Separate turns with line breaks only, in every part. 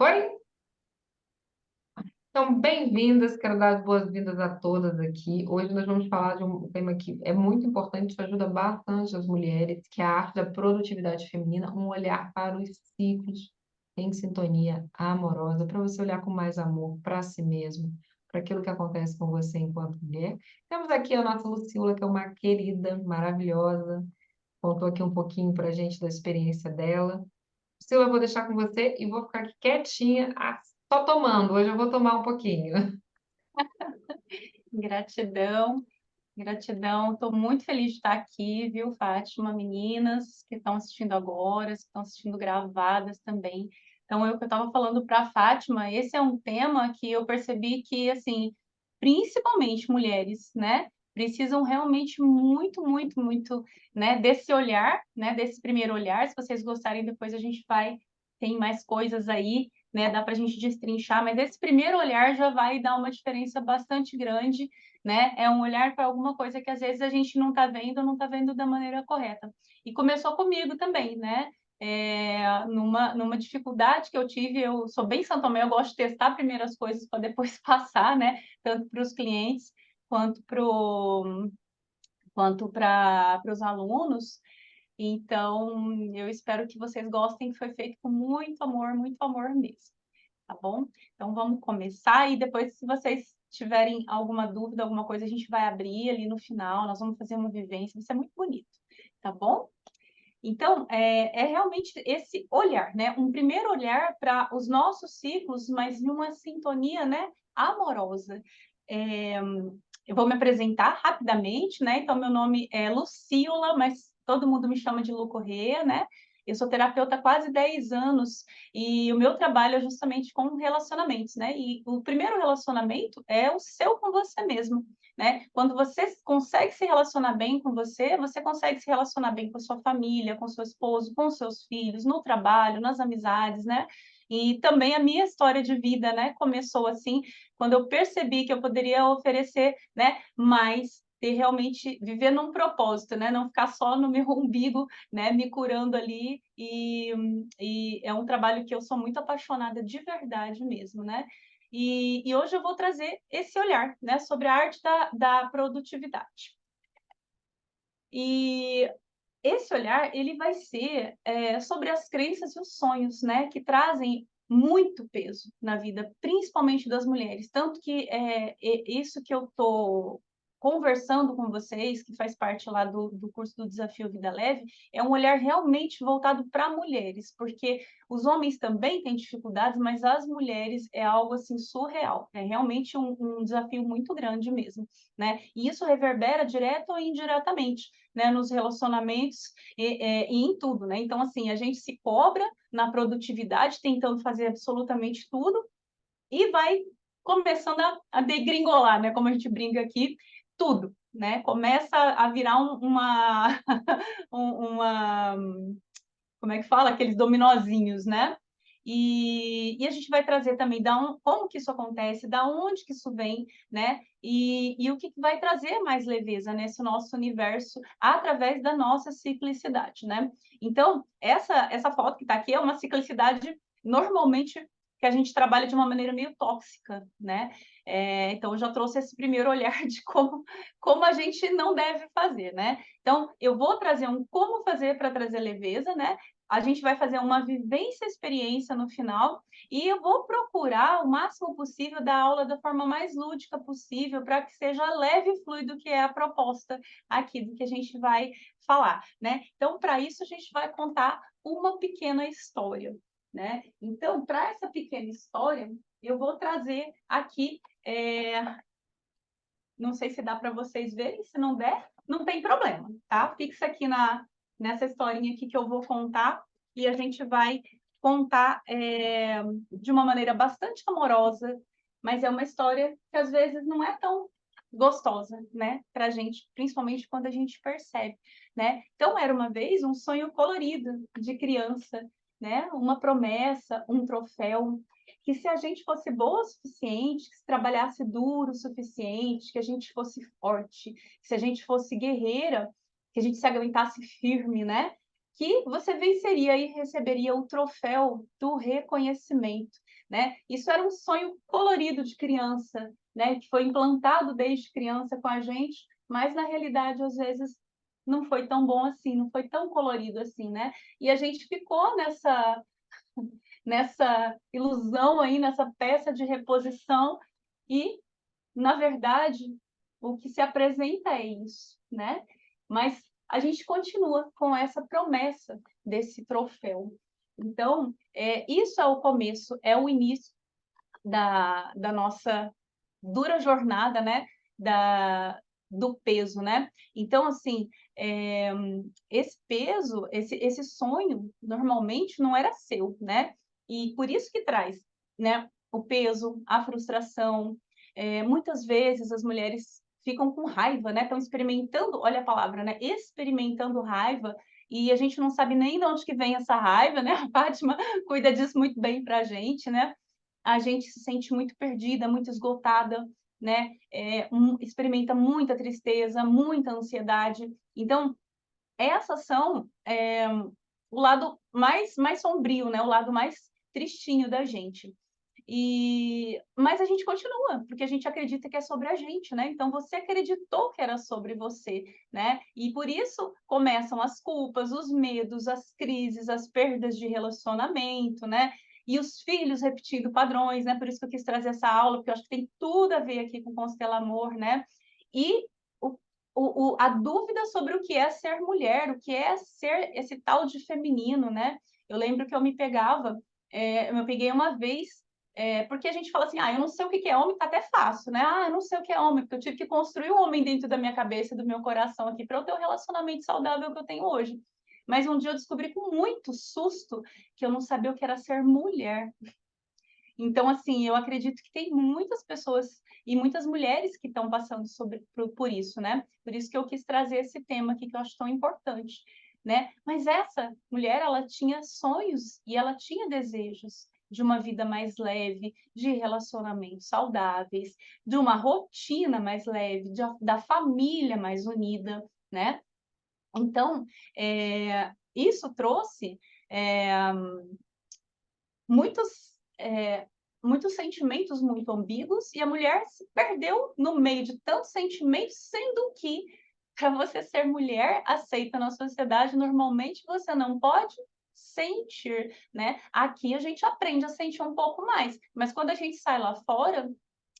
Oi? Então, bem-vindas, quero dar as boas-vindas a todas aqui. Hoje nós vamos falar de um tema que é muito importante, que ajuda bastante as mulheres, que é a arte da produtividade feminina, um olhar para os ciclos em sintonia amorosa, para você olhar com mais amor para si mesmo, para aquilo que acontece com você enquanto mulher. Temos aqui a nossa Lucila, que é uma querida, maravilhosa, contou aqui um pouquinho para a gente da experiência dela. Priscila, eu vou deixar com você e vou ficar aqui quietinha, só tomando. Hoje eu vou tomar um pouquinho.
Gratidão, gratidão. Estou muito feliz de estar aqui, viu, Fátima? Meninas que estão assistindo agora, que estão assistindo gravadas também. Então, eu que eu estava falando para a Fátima, esse é um tema que eu percebi que, assim, principalmente mulheres, né, precisam realmente muito, né, desse olhar, né, desse primeiro olhar. Se vocês gostarem, depois a gente vai, tem mais coisas aí, né, dá para a gente destrinchar, mas esse primeiro olhar já vai dar uma diferença bastante grande, né? É um olhar para alguma coisa que às vezes a gente não está vendo da maneira correta. E começou comigo também, né? Numa dificuldade que eu tive, eu sou bem São Tomé, eu gosto de testar primeiro as coisas para depois passar, né? Tanto para os clientes quanto quanto para os alunos. Então, eu espero que vocês gostem, que foi feito com muito amor mesmo, tá bom? Então, vamos começar e depois, se vocês tiverem alguma dúvida, alguma coisa, a gente vai abrir ali no final, nós vamos fazer uma vivência, vai ser muito bonito, tá bom? Então, é realmente esse olhar, né? Um primeiro olhar para os nossos ciclos, mas em uma sintonia, né, amorosa. É, eu vou me apresentar rapidamente, né? Então, meu nome é Lucila, mas todo mundo me chama de Lu Corrêa, né? Eu sou terapeuta há quase 10 anos e o meu trabalho é justamente com relacionamentos, né? E o primeiro relacionamento é o seu com você mesmo, né? Quando você consegue se relacionar bem com você, você consegue se relacionar bem com a sua família, com seu esposo, com seus filhos, no trabalho, nas amizades, né? E também a minha história de vida, né, começou assim, quando eu percebi que eu poderia oferecer, né, mais, ter realmente viver num propósito, né, não ficar só no meu umbigo, né, me curando ali e é um trabalho que eu sou muito apaixonada de verdade mesmo, né? E hoje eu vou trazer esse olhar, né, sobre a arte da produtividade. E esse olhar ele vai ser sobre as crenças e os sonhos, né, que trazem muito peso na vida, principalmente das mulheres. Tanto que isso que eu estou conversando com vocês, que faz parte lá do curso do Desafio Vida Leve, é um olhar realmente voltado para mulheres, porque os homens também têm dificuldades, mas as mulheres é algo assim surreal, é realmente um desafio muito grande mesmo, né? E isso reverbera direto ou indiretamente, né, nos relacionamentos e em tudo, né? Então, assim, a gente se cobra na produtividade, tentando fazer absolutamente tudo, e vai começando a degringolar, né? Como a gente brinca aqui, tudo, né? Começa a virar uma como é que fala? Aqueles dominozinhos, né? E a gente vai trazer também como que isso acontece, da onde que isso vem, né? E o que vai trazer mais leveza nesse nosso universo através da nossa ciclicidade, né? Então, essa foto que está aqui é uma ciclicidade normalmente que a gente trabalha de uma maneira meio tóxica, né? Então, eu já trouxe esse primeiro olhar de como a gente não deve fazer, né? Então, eu vou trazer como fazer para trazer leveza, né? A gente vai fazer uma vivência experiência no final e eu vou procurar o máximo possível da aula da forma mais lúdica possível para que seja leve e fluido, que é a proposta aqui do que a gente vai falar, né? Então, para isso, a gente vai contar uma pequena história, né? Então, para essa pequena história, eu vou trazer aqui, não sei se dá para vocês verem, se não der, não tem problema, tá? Fixa aqui nessa historinha aqui que eu vou contar e a gente vai contar de uma maneira bastante amorosa, mas é uma história que às vezes não é tão gostosa, né, para a gente, principalmente quando a gente percebe, né? Então, era uma vez um sonho colorido de criança, né? Uma promessa, um troféu, que se a gente fosse boa o suficiente, que se trabalhasse duro o suficiente, que a gente fosse forte, que se a gente fosse guerreira, que a gente se aguentasse firme, né? Que você venceria e receberia o troféu do reconhecimento, né? Isso era um sonho colorido de criança, né? Que foi implantado desde criança com a gente, mas na realidade, às vezes, não foi tão bom assim, não foi tão colorido assim, né? E a gente ficou nessa ilusão aí, nessa peça de reposição e, na verdade, o que se apresenta é isso, né? Mas a gente continua com essa promessa desse troféu. Então, isso é o começo, é o início da nossa dura jornada, né? Do peso, né? Então, assim, esse peso, esse sonho, normalmente não era seu, né? E por isso que traz, né? O peso, a frustração. Muitas vezes as mulheres ficam com raiva, né? Estão experimentando, olha a palavra, né? Experimentando raiva, e a gente não sabe nem de onde que vem essa raiva, né? A Fátima cuida disso muito bem para a gente, né? A gente se sente muito perdida, muito esgotada, né? Experimenta muita tristeza, muita ansiedade. Então, essas são o lado mais sombrio, né? O lado mais tristinho da gente. Mas a gente continua, porque a gente acredita que é sobre a gente, né? Então você acreditou que era sobre você, né? E por isso começam as culpas, os medos, as crises, as perdas de relacionamento, né? E os filhos repetindo padrões, né? Por isso que eu quis trazer essa aula, porque eu acho que tem tudo a ver aqui com Constela Amor, né? E a dúvida sobre o que é ser mulher, o que é ser esse tal de feminino, né? Eu lembro que eu me pegava, eu peguei uma vez porque a gente fala assim, eu não sei o que é homem, tá até fácil, né? Eu não sei o que é homem, porque eu tive que construir um homem dentro da minha cabeça, do meu coração aqui, para eu ter o relacionamento saudável que eu tenho hoje. Mas um dia eu descobri com muito susto que eu não sabia o que era ser mulher. Então, assim, eu acredito que tem muitas pessoas e muitas mulheres que estão passando por isso, né? Por isso que eu quis trazer esse tema aqui que eu acho tão importante, né? Mas essa mulher, ela tinha sonhos e ela tinha desejos de uma vida mais leve, de relacionamentos saudáveis, de uma rotina mais leve, da família mais unida, né? Então, isso trouxe muitos, muitos sentimentos muito ambíguos, e a mulher se perdeu no meio de tantos sentimentos, sendo que, para você ser mulher aceita na sociedade, normalmente você não pode sentir, né? Aqui a gente aprende a sentir um pouco mais, mas quando a gente sai lá fora,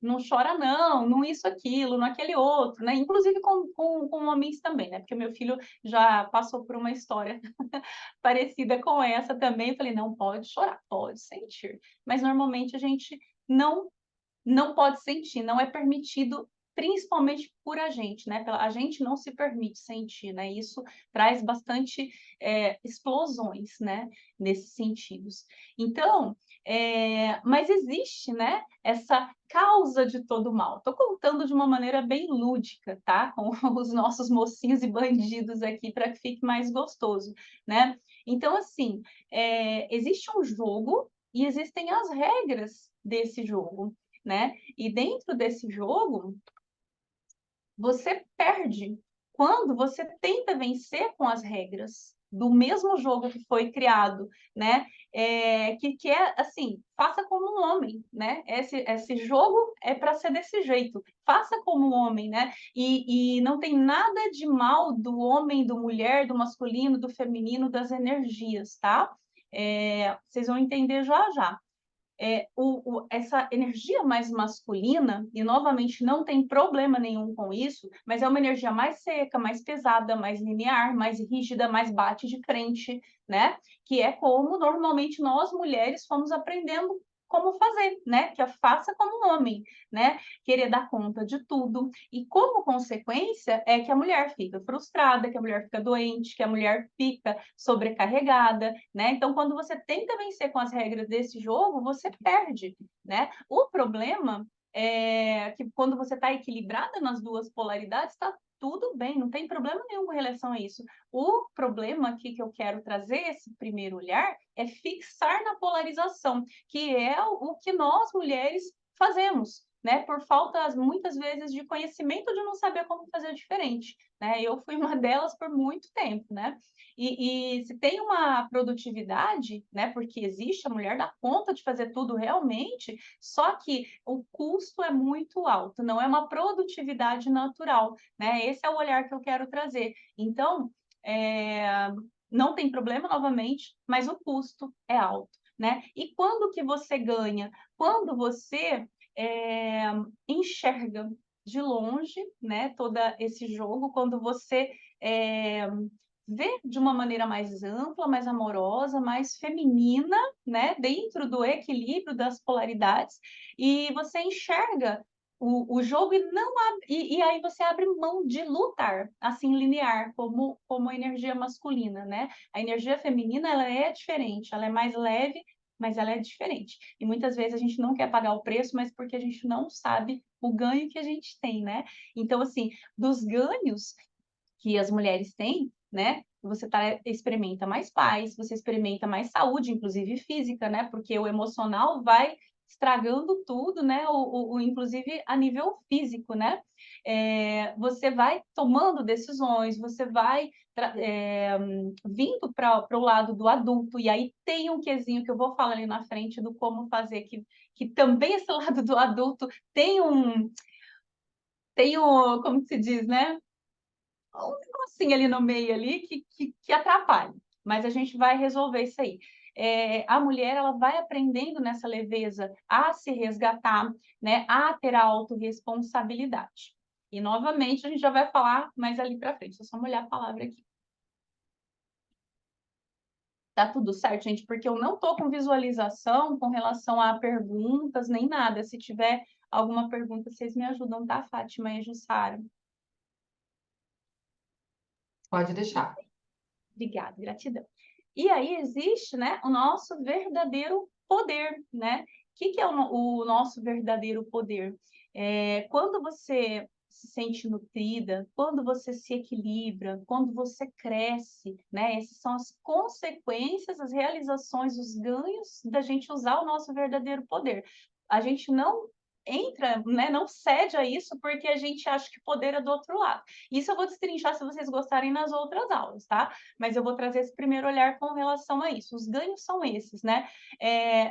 não chora não isso, aquilo, não aquele outro, né? Inclusive com homens também, né? Porque meu filho já passou por uma história parecida com essa também. Eu falei, não pode chorar, pode sentir. Mas normalmente a gente não pode sentir, não é permitido, principalmente por a gente, né? A gente não se permite sentir, né? Isso traz bastante explosões, né? Nesses sentidos. Então, mas existe, né? Essa causa de todo mal. Estou contando de uma maneira bem lúdica, tá? Com os nossos mocinhos e bandidos aqui para que fique mais gostoso, né? Então, assim, existe um jogo e existem as regras desse jogo, né? E dentro desse jogo, você perde quando você tenta vencer com as regras do mesmo jogo que foi criado, né? Que é assim, faça como um homem, né? Esse jogo é para ser desse jeito, faça como um homem, né? E não tem nada de mal do homem, do mulher, do masculino, do feminino, das energias, tá? Vocês vão entender já já. Essa energia mais masculina, e novamente não tem problema nenhum com isso, mas é uma energia mais seca, mais pesada, mais linear, mais rígida, mais bate de frente, né? Que é como normalmente nós mulheres fomos aprendendo como fazer, né? Que é faça como um homem, né? Querer dar conta de tudo. E como consequência é que a mulher fica frustrada, que a mulher fica doente, que a mulher fica sobrecarregada, né? Então, quando você tenta vencer com as regras desse jogo, você perde, né? O problema é que quando você está equilibrada nas duas polaridades, está tudo bem, não tem problema nenhum com relação a isso. O problema aqui que eu quero trazer, esse primeiro olhar, é fixar na polarização, que é o que nós mulheres fazemos, né? Por falta, muitas vezes, de conhecimento de não saber como fazer diferente, né? Eu fui uma delas por muito tempo, né? E se tem uma produtividade, né? Porque existe, a mulher dá conta de fazer tudo realmente, só que o custo é muito alto, não é uma produtividade natural, né? Esse é o olhar que eu quero trazer. Então, não tem problema, novamente, mas o custo é alto, né? E quando que você ganha? Quando você enxerga de longe, né, todo esse jogo, quando você vê de uma maneira mais ampla, mais amorosa, mais feminina, né, dentro do equilíbrio das polaridades, e você enxerga o jogo e não abre, e aí você abre mão de lutar assim linear como a energia masculina, né? A energia feminina, ela é diferente, ela é mais leve, mas ela é diferente. E muitas vezes a gente não quer pagar o preço, mas porque a gente não sabe o ganho que a gente tem, né? Então, assim, dos ganhos que as mulheres têm, né? Você experimenta mais paz, você experimenta mais saúde, inclusive física, né? Porque o emocional vai estragando tudo, né? Inclusive a nível físico, né? Você vai tomando decisões, você vai vindo para o lado do adulto, e aí tem um quesinho que eu vou falar ali na frente do como fazer, que também esse lado do adulto tem um, como se diz, né? Um negocinho ali no meio ali que atrapalha, mas a gente vai resolver isso aí. A mulher, ela vai aprendendo nessa leveza a se resgatar, né, a ter a autorresponsabilidade. E, novamente, a gente já vai falar mais ali para frente. Deixa eu só molhar a palavra aqui. Tá tudo certo, gente? Porque eu não tô com visualização com relação a perguntas, nem nada. Se tiver alguma pergunta, vocês me ajudam, tá, Fátima e Jussara?
Pode deixar.
Obrigada, gratidão. E aí existe, né, o nosso verdadeiro poder, né? O que é o nosso verdadeiro poder? Quando você se sente nutrida, quando você se equilibra, quando você cresce, né? Essas são as consequências, as realizações, os ganhos da gente usar o nosso verdadeiro poder. A gente não entra, né, não cede a isso porque a gente acha que poder é do outro lado. Isso eu vou destrinchar se vocês gostarem nas outras aulas, tá? Mas eu vou trazer esse primeiro olhar com relação a isso. Os ganhos são esses, né?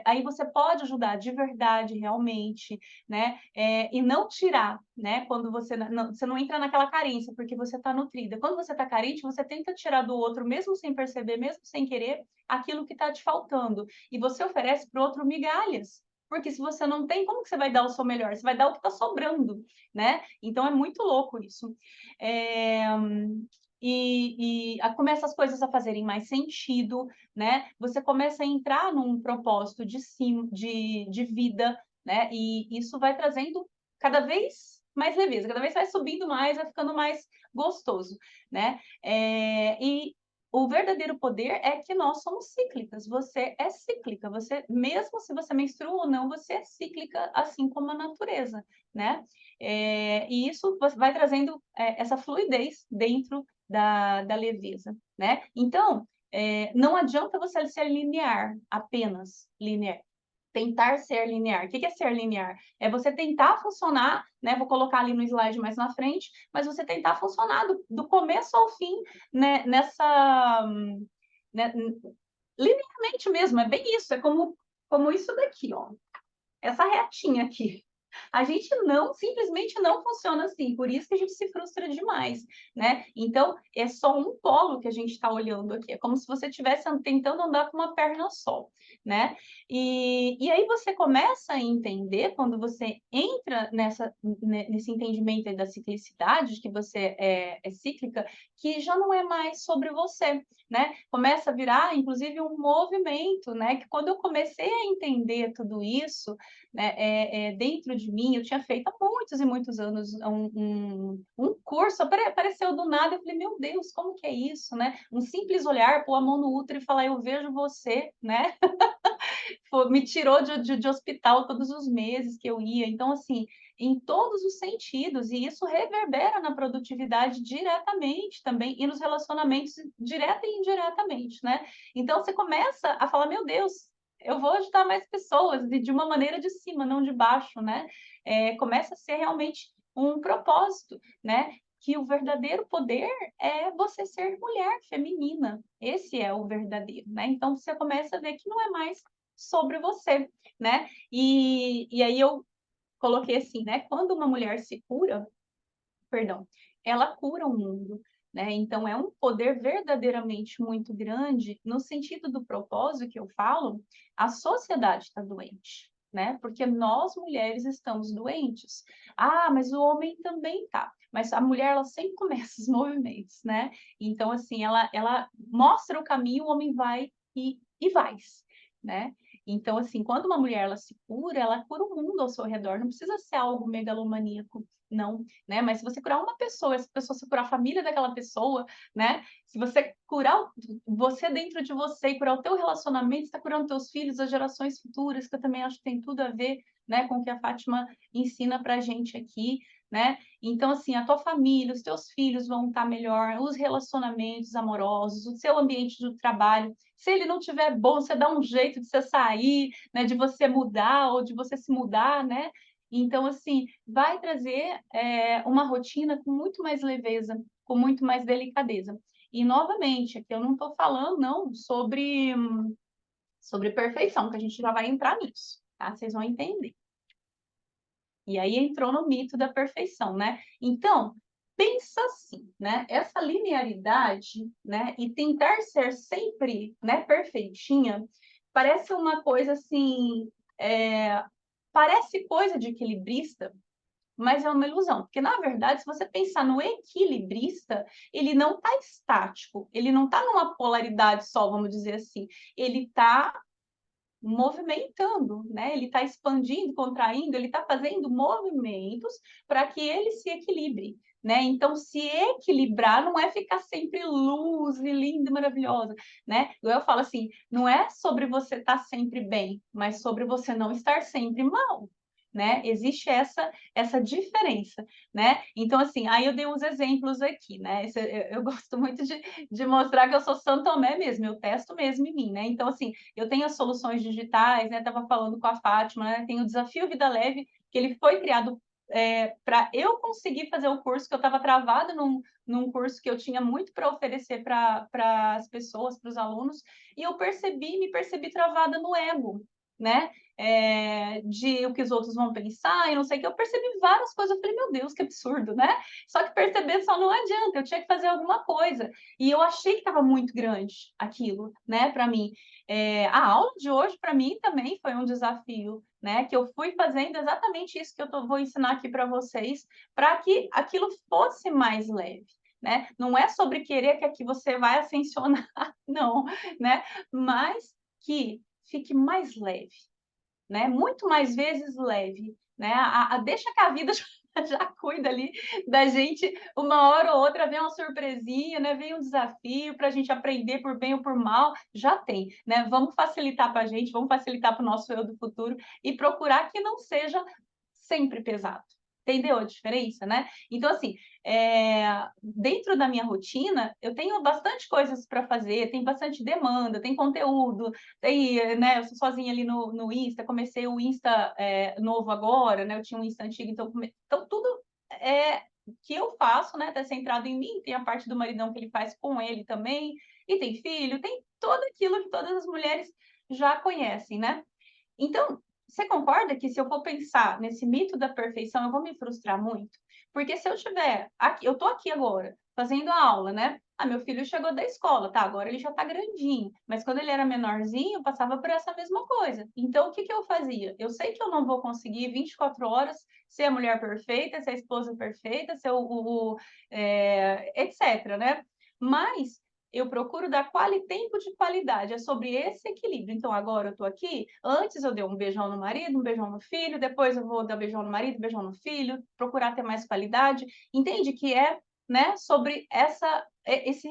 Aí você pode ajudar de verdade, realmente, né? E não tirar, né? Quando você não entra naquela carência, porque você está nutrida. Quando você está carente, você tenta tirar do outro, mesmo sem perceber, mesmo sem querer, aquilo que está te faltando. E você oferece para o outro migalhas. Porque se você não tem, como que você vai dar o seu melhor? Você vai dar o que está sobrando, né? Então é muito louco isso. Começa as coisas a fazerem mais sentido, né? Você começa a entrar num propósito de vida, né? E isso vai trazendo cada vez mais leveza, cada vez vai subindo mais, vai ficando mais gostoso, né? E o verdadeiro poder é que nós somos cíclicas. Você é cíclica. Você, mesmo se você menstrua ou não, você é cíclica, assim como a natureza, né? E isso vai trazendo essa fluidez dentro da leveza, né? Então, não adianta você ser linear, apenas linear. Tentar ser linear. O que é ser linear? É você tentar funcionar, né? Vou colocar ali no slide mais na frente, mas você tentar funcionar do começo ao fim, né? Né? Linearmente mesmo, é bem isso, é como isso daqui, ó. Essa retinha aqui. A gente simplesmente não funciona assim, por isso que a gente se frustra demais, né? Então, é só um polo que a gente está olhando aqui, é como se você estivesse tentando andar com uma perna só, né? E aí você começa a entender, quando você entra nesse entendimento aí da ciclicidade, de que você é cíclica, que já não é mais sobre você, né? Começa a virar, inclusive, um movimento, né? Que quando eu comecei a entender tudo isso, né, dentro de mim, eu tinha feito há muitos e muitos anos um curso, apareceu do nada, eu falei, meu Deus, como que é isso, né? Um simples olhar, pôr a mão no útero e falar, eu vejo você, né? Me tirou de hospital todos os meses que eu ia. Então, assim, em todos os sentidos, e isso reverbera na produtividade diretamente também, e nos relacionamentos direta e indiretamente, né? Então, você começa a falar, meu Deus, eu vou ajudar mais pessoas, e de uma maneira de cima, não de baixo, né? Começa a ser realmente um propósito, né? Que o verdadeiro poder é você ser mulher feminina. Esse é o verdadeiro, né? Então você começa a ver que não é mais sobre você, né? E aí eu coloquei assim, né? Quando uma mulher se cura, perdão, ela cura o mundo, né? Então é um poder verdadeiramente muito grande no sentido do propósito que eu falo, a sociedade está doente, né? Porque nós mulheres estamos doentes. Ah, mas o homem também tá. Mas a mulher ela sempre começa os movimentos, né? Então assim, ela mostra o caminho, o homem vai e vai, né? Então, assim, quando uma mulher ela cura o mundo ao seu redor, não precisa ser algo megalomaníaco, não, né? Mas se você curar uma pessoa, se a pessoa se curar a família daquela pessoa, né? Se você curar você dentro de você e curar o teu relacionamento, está curando teus filhos, as gerações futuras, que eu também acho que tem tudo a ver, né, com o que a Fátima ensina pra gente aqui, né? Então, assim, a tua família, os teus filhos vão estar melhor, os relacionamentos amorosos, o seu ambiente de trabalho. Se ele não tiver bom, você dá um jeito de você sair, né, de você mudar ou de você se mudar, né? Então, assim, vai trazer uma rotina com muito mais leveza, com muito mais delicadeza. E, novamente, aqui eu não estou falando, não, sobre perfeição, que a gente já vai entrar nisso, tá? Vocês vão entender. E aí entrou no mito da perfeição, né? Então, pensa assim, né? Essa linearidade, né? E tentar ser sempre, né, perfeitinha, parece uma coisa assim, parece coisa de equilibrista, mas é uma ilusão, porque na verdade, se você pensar no equilibrista, ele não está estático, ele não está numa polaridade só, vamos dizer assim, ele está movimentando, né? Ele está expandindo, contraindo, ele está fazendo movimentos para que ele se equilibre, né? Então, se equilibrar não é ficar sempre luz e linda e maravilhosa, né? Eu falo assim, não é sobre você estar sempre bem, mas sobre você não estar sempre mal. Né? Existe essa diferença, né? Então, assim, aí eu dei uns exemplos aqui, né? Eu gosto muito de mostrar que eu sou São Tomé mesmo, eu testo mesmo em mim, né? Então, assim, eu tenho as soluções digitais, né? Estava falando com a Fátima, né? Tem o Desafio Vida Leve, que ele foi criado para eu conseguir fazer o curso, que eu estava travada num curso que eu tinha muito para oferecer para as pessoas, para os alunos, e eu me percebi travada no ego, né? De o que os outros vão pensar, e não sei o que, eu percebi várias coisas, eu falei, meu Deus, que absurdo, né? Só que perceber só não adianta, eu tinha que fazer alguma coisa, e eu achei que estava muito grande aquilo, né, para mim. A aula de hoje, para mim, também foi um desafio, né, que eu fui fazendo exatamente isso que vou ensinar aqui para vocês, para que aquilo fosse mais leve. Né? Não é sobre querer que aqui você vai ascensionar, não, né? Mas que fique mais leve, né? Muito mais vezes leve, né? Deixa que a vida já cuida ali da gente, uma hora ou outra vem uma surpresinha, né? Vem um desafio para a gente aprender por bem ou por mal, já tem, né? Vamos facilitar para a gente, vamos facilitar para o nosso eu do futuro e procurar que não seja sempre pesado. Entendeu a diferença, né? Então, assim, dentro da minha rotina, eu tenho bastante coisas para fazer, tem bastante demanda, tem conteúdo, tem, né? Eu sou sozinha ali no Insta, comecei o Insta novo agora, né? Eu tinha um Insta antigo, então tudo que eu faço, né? Tá centrado em mim, tem a parte do maridão que ele faz com ele também, e tem filho, tem tudo aquilo que todas as mulheres já conhecem, né? Então, você concorda que se eu for pensar nesse mito da perfeição, eu vou me frustrar muito? Porque se eu estiver aqui, eu estou aqui agora, fazendo a aula, né? Ah, meu filho chegou da escola, tá? Agora ele já está grandinho. Mas quando ele era menorzinho, eu passava por essa mesma coisa. Então, o que que eu fazia? Eu sei que eu não vou conseguir 24 horas ser a mulher perfeita, ser a esposa perfeita, ser etc, né? Mas eu procuro dar tempo de qualidade, é sobre esse equilíbrio. Então, agora eu estou aqui, antes eu dei um beijão no marido, um beijão no filho, depois eu vou dar beijão no marido, beijão no filho, procurar ter mais qualidade. Entende que né, sobre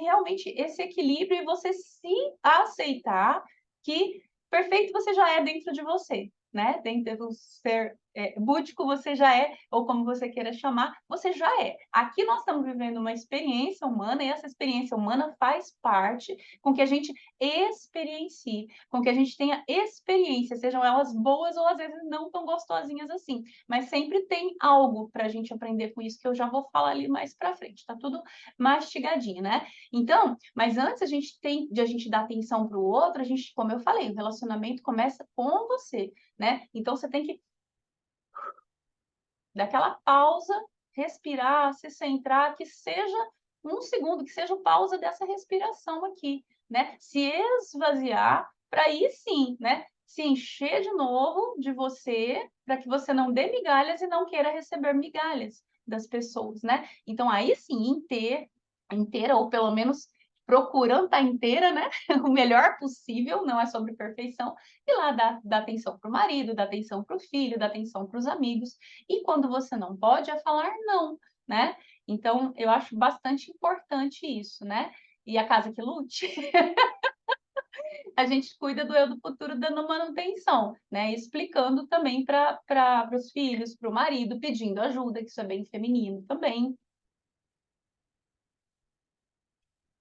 realmente esse equilíbrio e você se aceitar que perfeito você já é dentro de você, né? Dentro do ser búdico você já é, ou como você queira chamar, você já é. Aqui nós estamos vivendo uma experiência humana, e essa experiência humana faz parte com que a gente experiencie, com que a gente tenha experiências, sejam elas boas ou às vezes não tão gostosinhas assim, mas sempre tem algo para a gente aprender com isso, que eu já vou falar ali mais para frente, tá tudo mastigadinho, né? Então, mas antes de a gente dar atenção para o outro, a gente, como eu falei, o relacionamento começa com você, né? Então você tem que daquela pausa, respirar, se centrar, que seja um segundo, que seja pausa dessa respiração aqui, né? Se esvaziar, para aí sim, né? Se encher de novo de você, para que você não dê migalhas e não queira receber migalhas das pessoas, né? Então, aí sim, inteira, ou pelo menos procurando estar inteira, né? O melhor possível, não é sobre perfeição, e lá dá atenção para o marido, dá atenção para o filho, dá atenção para os amigos, e quando você não pode, é falar não, né? Então, eu acho bastante importante isso, né? E a casa que lute, a gente cuida do eu do futuro dando manutenção, né? Explicando também para os filhos, para o marido, pedindo ajuda, que isso é bem feminino também.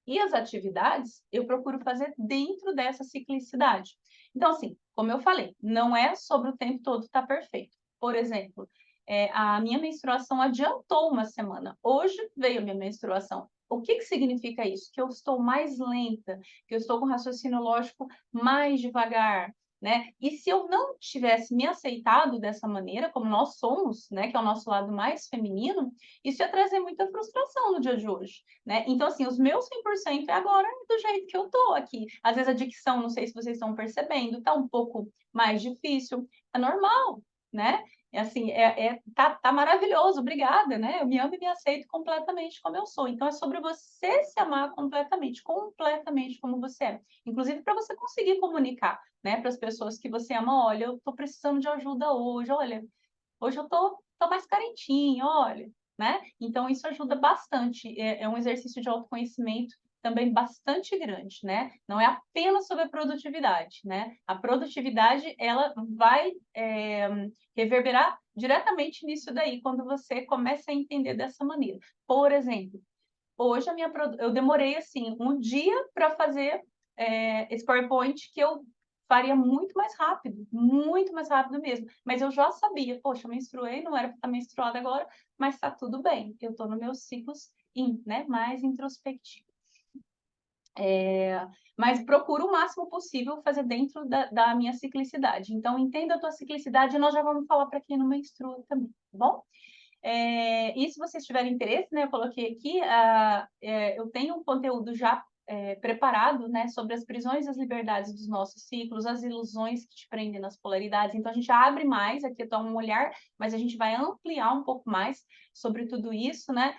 E as atividades eu procuro fazer dentro dessa ciclicidade. Então, assim, como eu falei, não é sobre o tempo todo estar perfeito. Por exemplo, a minha menstruação adiantou uma semana. Hoje veio a minha menstruação. O que significa isso? Que eu estou mais lenta, que eu estou com raciocínio lógico mais devagar, né? E se eu não tivesse me aceitado dessa maneira, como nós somos, né, que é o nosso lado mais feminino, isso ia trazer muita frustração no dia de hoje, né? Então, assim, os meus 100% é agora do jeito que eu tô aqui. Às vezes a dicção, não sei se vocês estão percebendo, tá um pouco mais difícil. É normal, né? É assim, tá maravilhoso, obrigada, né? Eu me amo e me aceito completamente como eu sou. Então, é sobre você se amar completamente como você é. Inclusive, para você conseguir comunicar, né, para as pessoas que você ama, olha, eu tô precisando de ajuda hoje, olha, hoje eu tô mais carentinho, olha, né? Então, isso ajuda bastante. É um exercício de autoconhecimento também bastante grande, né? Não é apenas sobre a produtividade, né? A produtividade, ela vai reverberar diretamente nisso daí, quando você começa a entender dessa maneira. Por exemplo, hoje eu demorei, assim, um dia para fazer esse PowerPoint que eu faria muito mais rápido mesmo. Mas eu já sabia, poxa, eu menstruei, não era para estar menstruada agora, mas está tudo bem. Eu estou no meus ciclos né, mais introspectivos. Mas procuro o máximo possível fazer dentro da minha ciclicidade. Então, entenda a tua ciclicidade e nós já vamos falar para quem não menstrua também, tá bom? E se vocês tiverem interesse, né, eu coloquei aqui, eu tenho um conteúdo já preparado, né, sobre as prisões e as liberdades dos nossos ciclos, as ilusões que te prendem nas polaridades. Então, a gente abre mais, aqui eu dou um olhar, mas a gente vai ampliar um pouco mais sobre tudo isso, né?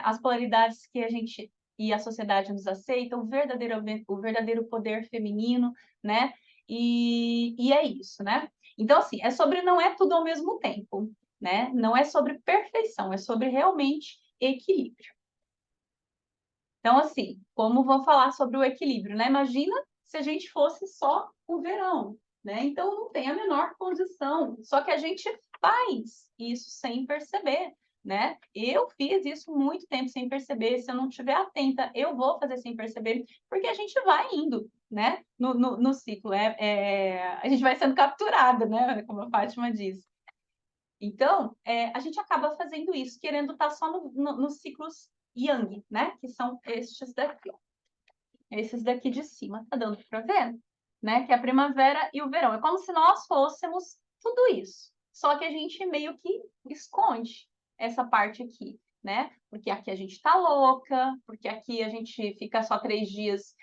As polaridades que a gente e a sociedade nos aceita, o verdadeiro poder feminino, né? E é isso, né? Então, assim, é sobre não é tudo ao mesmo tempo, né? Não é sobre perfeição, é sobre realmente equilíbrio. Então, assim, como vou falar sobre o equilíbrio, né? Imagina se a gente fosse só o verão, né? Então, não tem a menor condição. Só que a gente faz isso sem perceber, né? Eu fiz isso muito tempo sem perceber. Se eu não estiver atenta, eu vou fazer sem perceber, porque a gente vai indo, né? No ciclo. A gente vai sendo capturada, né? Como a Fátima diz. Então, a gente acaba fazendo isso, querendo estar só nos ciclos Yang, né? Que são estes daqui, ó. Esses daqui de cima, tá dando para ver? Né? Que é a primavera e o verão. É como se nós fôssemos tudo isso. Só que a gente meio que esconde essa parte aqui, né? Porque aqui a gente tá louca, porque aqui a gente fica só 3 dias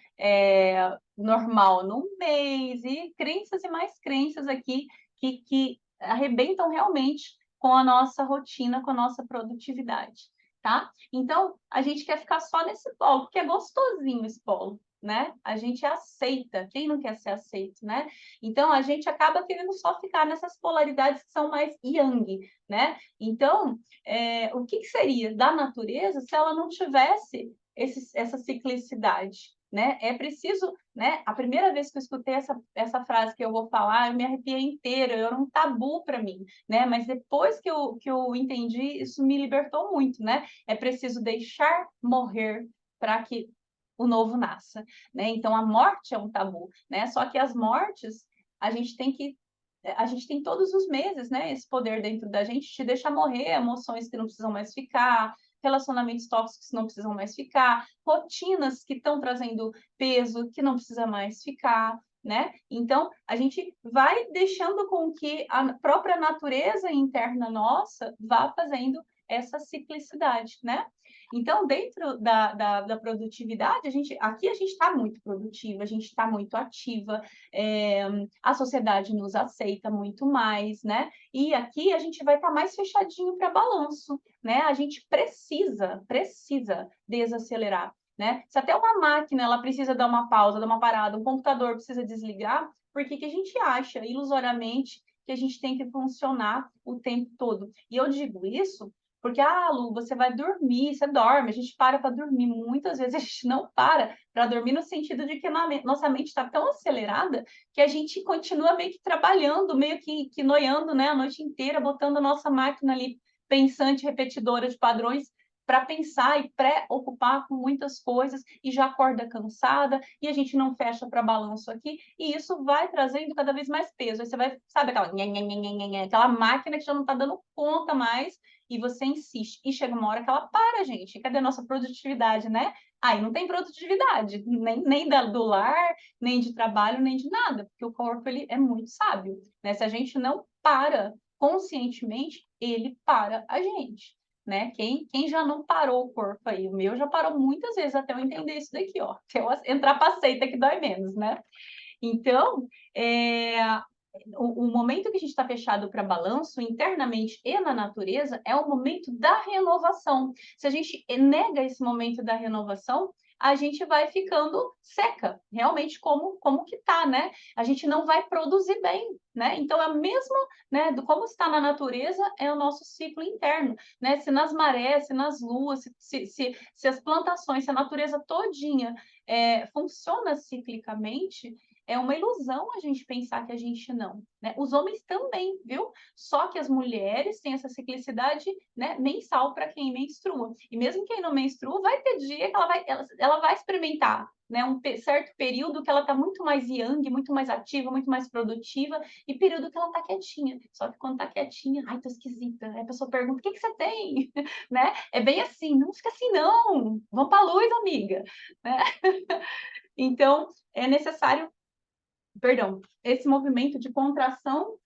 normal num mês, e crenças e mais crenças aqui que arrebentam realmente com a nossa rotina, com a nossa produtividade, tá? Então, a gente quer ficar só nesse polo, porque é gostosinho esse polo, né? A gente aceita, quem não quer ser aceito, né? Então, a gente acaba querendo só ficar nessas polaridades que são mais yang, né? Então, o que seria da natureza se ela não tivesse essa ciclicidade, né? É preciso, né? A primeira vez que eu escutei essa frase que eu vou falar, eu me arrepiei inteira, era um tabu para mim, né? Mas depois que eu entendi, isso me libertou muito, né? É preciso deixar morrer para que o novo nasça, né? Então a morte é um tabu, né? Só que as mortes a gente tem todos os meses, né? Esse poder dentro da gente de deixar morrer emoções que não precisam mais ficar, relacionamentos tóxicos que não precisam mais ficar, rotinas que estão trazendo peso que não precisa mais ficar, né? Então, a gente vai deixando com que a própria natureza interna nossa vá fazendo essa ciclicidade, né? Então, dentro da produtividade, aqui a gente está muito produtiva, a gente está muito ativa, a sociedade nos aceita muito mais, né? E aqui a gente vai estar tá mais fechadinho para balanço, né? A gente precisa desacelerar, né? Se até uma máquina ela precisa dar uma pausa, dar uma parada, um computador precisa desligar, por que a gente acha ilusoriamente que a gente tem que funcionar o tempo todo? E eu digo isso porque, Lu, você vai dormir, você dorme, a gente para dormir. Muitas vezes a gente não para dormir no sentido de que nossa mente está tão acelerada que a gente continua meio que trabalhando, meio que noiando, né, a noite inteira, botando a nossa máquina ali pensante, repetidora de padrões para pensar e pré-ocupar com muitas coisas e já acorda cansada e a gente não fecha para balanço aqui e isso vai trazendo cada vez mais peso. Aí você vai, sabe aquela máquina que já não está dando conta mais e você insiste. E chega uma hora que ela para, gente. Cadê a nossa produtividade, né? Aí não tem produtividade, nem do lar, nem de trabalho, nem de nada, porque o corpo ele é muito sábio, né? Se a gente não para conscientemente, ele para a gente, né? Quem já não parou o corpo aí? O meu já parou muitas vezes até eu entender isso daqui, ó. Até eu entrar para seita que dói menos, né? Então, o momento que a gente está fechado para balanço, internamente e na natureza, é o momento da renovação. Se a gente nega esse momento da renovação, a gente vai ficando seca, realmente como que tá, né? A gente não vai produzir bem, né? Então, é a mesma, né, do como está na natureza, é o nosso ciclo interno, né? Se nas marés, se nas luas, se as plantações, se a natureza todinha funciona ciclicamente, é uma ilusão a gente pensar que a gente não, né? Os homens também, viu? Só que as mulheres têm essa ciclicidade, né, mensal para quem menstrua. E mesmo quem não menstrua, vai ter dia que ela vai experimentar, né, um certo período que ela está muito mais yang, muito mais ativa, muito mais produtiva, e período que ela está quietinha. Só que quando está quietinha, ai, tô esquisita. Aí a pessoa pergunta: o que você tem? Né? É bem assim, não fica assim, não. Vamos para a luz, amiga. Né? Então, é necessário esse movimento de contração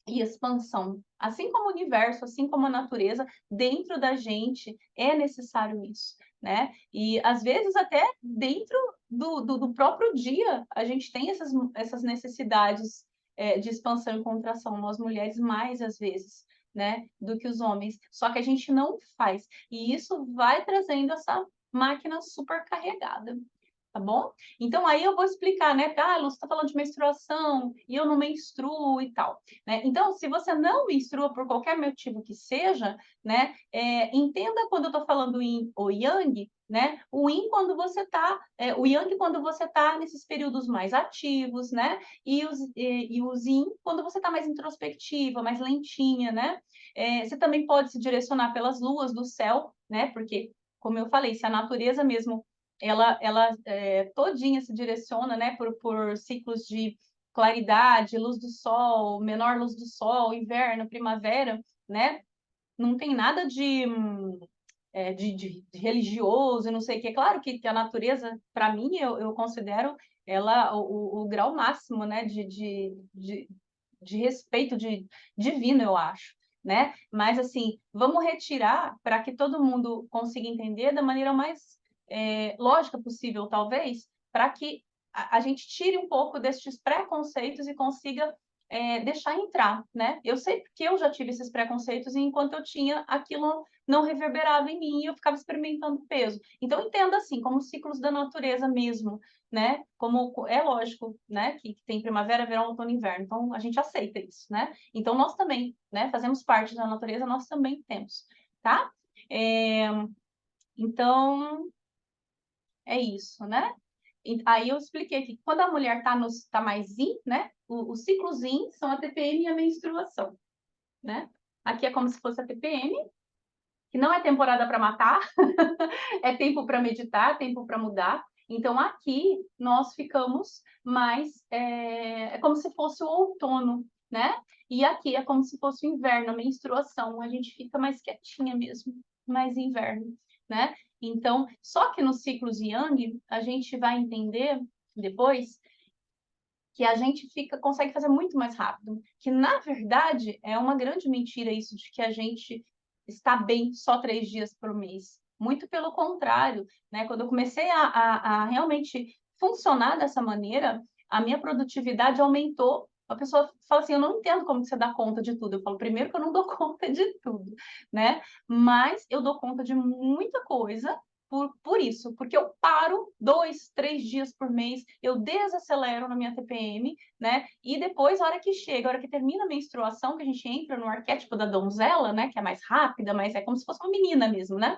e expansão. Assim como o universo, assim como a natureza, dentro da gente é necessário isso, né? E às vezes até dentro do próprio dia a gente tem essas necessidades de expansão e contração, nós mulheres mais às vezes, né, do que os homens. Só que a gente não faz. E isso vai trazendo essa máquina supercarregada. Tá bom? Então, aí eu vou explicar, né? Você está falando de menstruação e eu não menstruo e tal, né? Então, se você não menstrua por qualquer motivo que seja, né? Entenda quando eu estou falando yin ou yang, né? O yin quando você está, o yang quando você está nesses períodos mais ativos, né? E o yin quando você está mais introspectiva, mais lentinha, né? Você também pode se direcionar pelas luas do céu, né? Porque, como eu falei, se a natureza mesmo ela todinha se direciona, né, por ciclos de claridade, luz do sol, menor luz do sol, inverno, primavera, né? Não tem nada de religioso, não sei o que. É claro que a natureza, para mim, eu considero ela o grau máximo, né, de respeito divino, eu acho. Né? Mas assim, vamos retirar para que todo mundo consiga entender da maneira mais lógica possível, talvez, para que a gente tire um pouco destes preconceitos e consiga deixar entrar, né? Eu sei porque eu já tive esses preconceitos e enquanto eu tinha, aquilo não reverberava em mim e eu ficava experimentando peso. Então, entenda assim, como ciclos da natureza mesmo, né? Como é lógico, né? Que tem primavera, verão, outono e inverno. Então, a gente aceita isso, né? Então, nós também, né? Fazemos parte da natureza, nós também temos, tá? Então, é isso, né? Aí eu expliquei que quando a mulher tá mais in, né? Os ciclos in são a TPM e a menstruação, né? Aqui é como se fosse a TPM, que não é temporada para matar, é tempo para meditar, tempo para mudar. Então, aqui nós ficamos mais. É como se fosse o outono, né? E aqui é como se fosse o inverno, a menstruação. A gente fica mais quietinha mesmo, mais inverno, né? Então, só que nos ciclos Yang, a gente vai entender depois que a gente consegue fazer muito mais rápido. Que, na verdade, é uma grande mentira isso de que a gente está bem só 3 dias por mês. Muito pelo contrário, né? Quando eu comecei a realmente funcionar dessa maneira, a minha produtividade aumentou. A pessoa fala assim, eu não entendo como você dá conta de tudo. Eu falo, primeiro que eu não dou conta de tudo, né? Mas eu dou conta de muita coisa por isso, porque eu paro 2, 3 dias por mês, eu desacelero na minha TPM, né? E depois, a hora que chega, a hora que termina a menstruação, que a gente entra no arquétipo da donzela, né? Que é mais rápida, mas é como se fosse uma menina mesmo, né?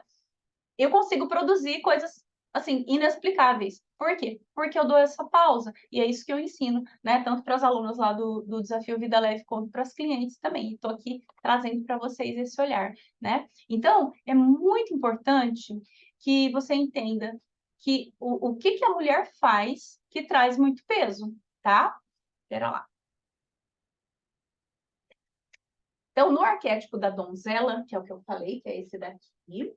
Eu consigo produzir coisas assim inexplicáveis. Por quê? Porque eu dou essa pausa. E é isso que eu ensino, né? Tanto para as alunas lá do Desafio Vida Leve, quanto para as clientes também. Estou aqui trazendo para vocês esse olhar, né? Então, é muito importante que você entenda que o que a mulher faz que traz muito peso, tá? Espera lá. Então, no arquétipo da donzela, que é o que eu falei, que é esse daqui,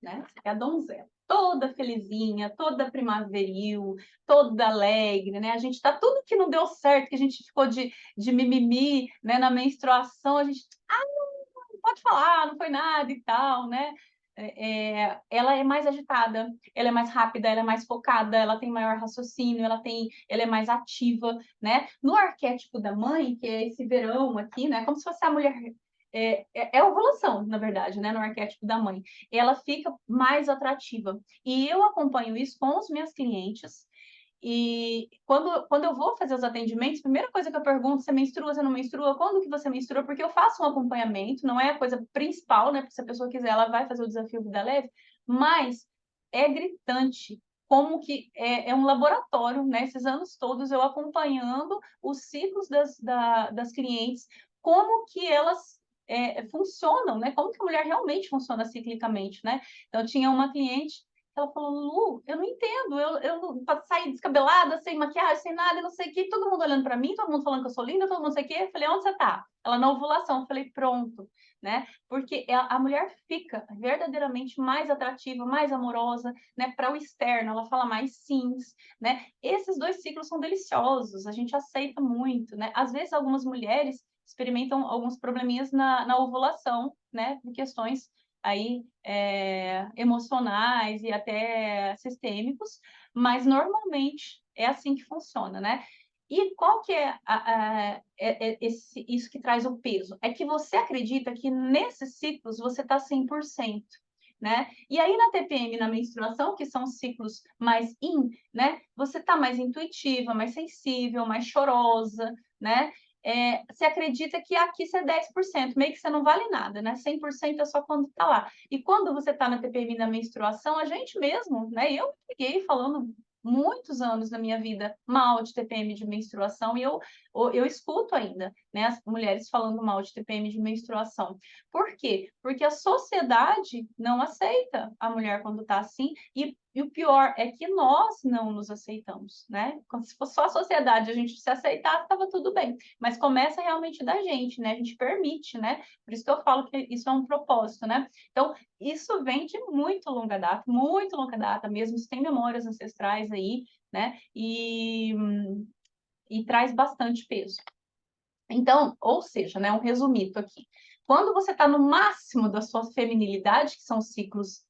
né? É a donzela. Toda felizinha, toda primaveril, toda alegre, né? A gente tá tudo que não deu certo, que a gente ficou de mimimi, né? Na menstruação, a gente, não pode falar, não foi nada e tal, né? Ela é mais agitada, ela é mais rápida, ela é mais focada, ela tem maior raciocínio, ela é mais ativa, né? No arquétipo da mãe, que é esse verão aqui, né? Como se fosse a mulher é ovulação, na verdade, né, no arquétipo da mãe. Ela fica mais atrativa. E eu acompanho isso com os meus clientes. E quando eu vou fazer os atendimentos, a primeira coisa que eu pergunto, você menstrua, você não menstrua? Quando que você menstrua? Porque eu faço um acompanhamento, não é a coisa principal, né? Porque se a pessoa quiser, ela vai fazer o desafio Vida Leve, mas é gritante como que é um laboratório, né? Esses anos todos eu acompanhando os ciclos das clientes, como que elas funcionam, né? Como que a mulher realmente funciona ciclicamente, né? Então, tinha uma cliente, ela falou, Lu, eu não entendo, eu saí descabelada, sem maquiagem, sem nada, não sei o quê, todo mundo olhando para mim, todo mundo falando que eu sou linda, todo mundo não sei o quê. Eu falei, onde você tá? Ela na ovulação. Eu falei, pronto, né? Porque a mulher fica verdadeiramente mais atrativa, mais amorosa, né? Para o externo, ela fala mais sims, né? Esses 2 ciclos são deliciosos, a gente aceita muito, né? Às vezes, algumas mulheres experimentam alguns probleminhas na ovulação, né? Por questões aí emocionais e até sistêmicos, mas normalmente é assim que funciona, né? E qual que é isso que traz o peso? É que você acredita que nesses ciclos você está 100%, né? E aí na TPM, na menstruação, que são ciclos mais né? Você está mais intuitiva, mais sensível, mais chorosa, né? Você acredita que aqui você é 10%, meio que você não vale nada, né? 100% é só quando está lá. E quando você está na TPM na menstruação, a gente mesmo, né? Eu me peguei falando muitos anos da minha vida mal de TPM de menstruação e eu escuto ainda, né? As mulheres falando mal de TPM de menstruação. Por quê? Porque a sociedade não aceita a mulher quando está assim e o pior é que nós não nos aceitamos, né? Como se fosse só a sociedade, a gente se aceitar, estava tudo bem. Mas começa realmente da gente, né? A gente permite, né? Por isso que eu falo que isso é um propósito, né? Então, isso vem de muito longa data mesmo, isso tem memórias ancestrais aí, né? E traz bastante peso. Então, ou seja, né, um resumito aqui. Quando você está no máximo da sua feminilidade, que são ciclos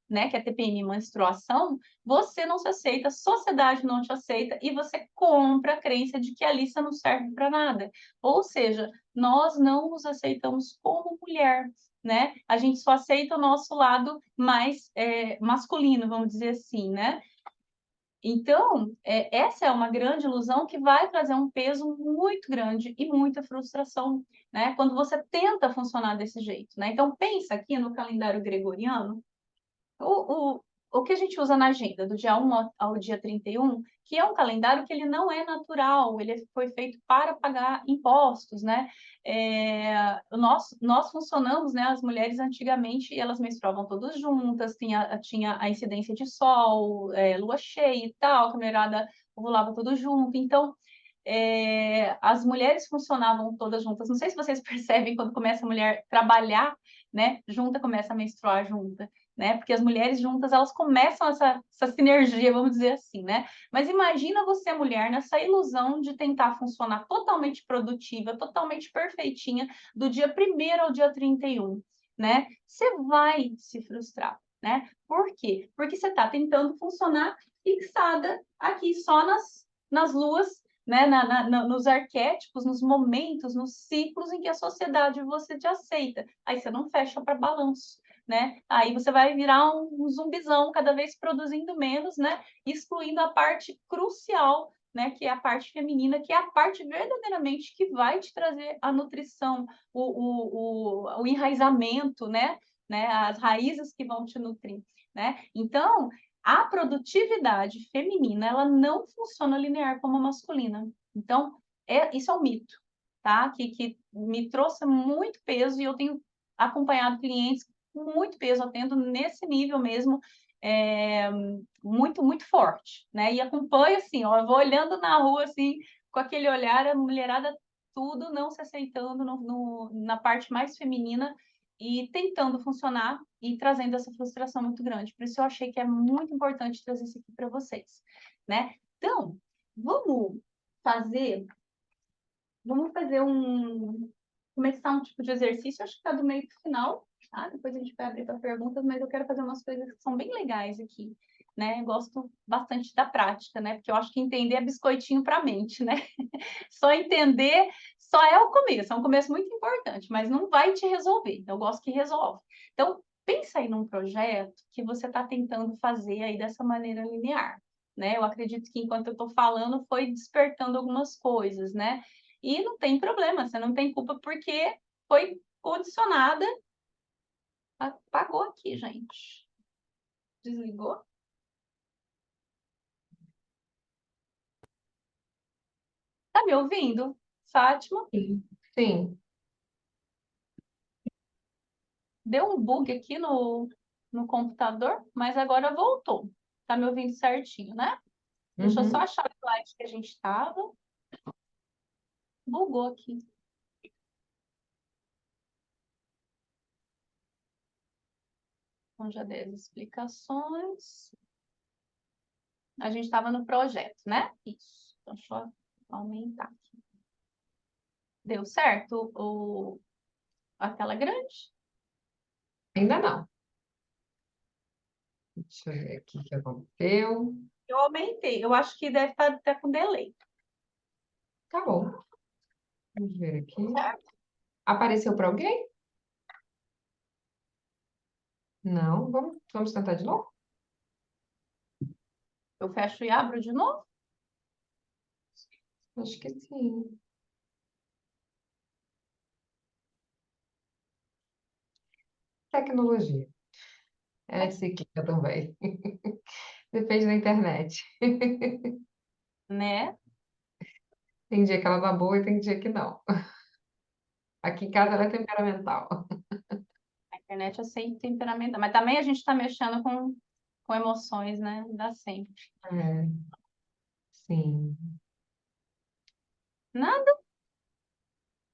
né, que é TPM e menstruação, você não se aceita, a sociedade não te aceita e você compra a crença de que a lista não serve para nada. Ou seja, nós não nos aceitamos como mulher, né? A gente só aceita o nosso lado mais masculino, vamos dizer assim, né? Então, essa é uma grande ilusão que vai trazer um peso muito grande e muita frustração, né? Quando você tenta funcionar desse jeito, né? Então, pensa aqui no calendário gregoriano, o que a gente usa na agenda, do dia 1 ao dia 31, que é um calendário que ele não é natural, ele foi feito para pagar impostos, né? Nós funcionamos, né? As mulheres antigamente, elas menstruavam todas juntas, tinha a incidência de sol, lua cheia e tal, a mulherada ovulava tudo junto. Então, as mulheres funcionavam todas juntas. Não sei se vocês percebem quando começa a mulher trabalhar, né? Junta, começa a menstruar junta, né? Porque as mulheres juntas, elas começam essa sinergia, vamos dizer assim, né? Mas imagina você, mulher, nessa ilusão de tentar funcionar totalmente produtiva, totalmente perfeitinha, do dia 1º ao dia 31, né? Você vai se frustrar, né? Por quê? Porque você está tentando funcionar fixada aqui só nas luas, né, nos arquétipos, nos momentos, nos ciclos em que a sociedade você te aceita. Aí você não fecha para balanço, né? Aí você vai virar um zumbizão, cada vez produzindo menos, né? Excluindo a parte crucial, né? Que é a parte feminina, que é a parte verdadeiramente que vai te trazer a nutrição, o enraizamento, né? As raízes que vão te nutrir, né? Então, a produtividade feminina, ela não funciona linear como a masculina. Então, isso é um mito, tá? Que me trouxe muito peso e eu tenho acompanhado clientes com muito peso, atendo nesse nível mesmo, muito, muito forte, né? E acompanho assim, ó, eu vou olhando na rua assim, com aquele olhar, a mulherada tudo não se aceitando na parte mais feminina e tentando funcionar e trazendo essa frustração muito grande. Por isso eu achei que é muito importante trazer isso aqui para vocês, né? Então, vamos fazer, começar um tipo de exercício, acho que está do meio para o final, tá? Depois a gente vai abrir para perguntas, mas eu quero fazer umas coisas que são bem legais aqui, né? Eu gosto bastante da prática, né? Porque eu acho que entender é biscoitinho para a mente, né? Só entender só é o começo, é um começo muito importante, mas não vai te resolver. Então, eu gosto que resolve. Então, pensa aí num projeto que você está tentando fazer aí dessa maneira linear, né? Eu acredito que enquanto eu estou falando, foi despertando algumas coisas, né? E não tem problema, você não tem culpa porque foi condicionada. Apagou aqui, gente. Desligou? Tá me ouvindo, Fátima?
Sim. Sim.
Deu um bug aqui no computador, mas agora voltou. Tá me ouvindo certinho, né? Deixa eu só
Uhum.
achar o slide que a gente estava. Bugou aqui. Então, já dei as explicações. A gente estava no projeto, né? Isso. Então, deixa eu aumentar aqui. Deu certo a tela grande?
Ainda não. Deixa eu ver aqui o que aconteceu.
Eu aumentei. Eu acho que deve estar até com delay.
Tá bom. Vamos ver aqui.
Certo?
Apareceu para alguém? Não. Vamos tentar de novo?
Eu fecho e abro de novo?
Acho que sim. Tecnologia. É psíquica também. Depende da internet.
Né?
Tem dia que ela tá boa e tem dia que não. Aqui em casa ela é temperamental.
A internet é sempre temperamental. Mas também a gente está mexendo com emoções, né? Dá sempre.
É, sim.
Nada.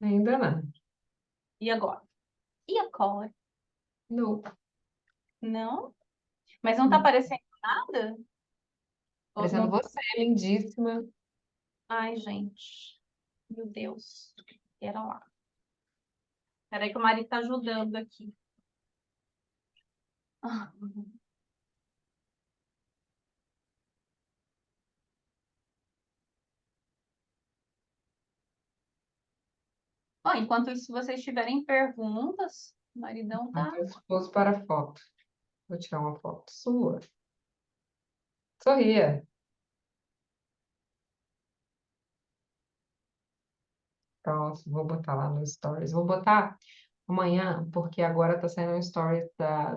Ainda não.
E agora? E agora?
Não.
Não? Mas não tá aparecendo nada?
Parecendo
Não...
você, lindíssima.
Ai, gente. Meu Deus. Pera lá. Peraí que o marido tá ajudando aqui. Ah. Bom, enquanto isso, se vocês tiverem perguntas, o maridão tá...
Meu esposo para a foto. Vou tirar uma foto sua. Sorria. Próximo, vou botar lá no Stories. Vou botar amanhã, porque agora está saindo um Stories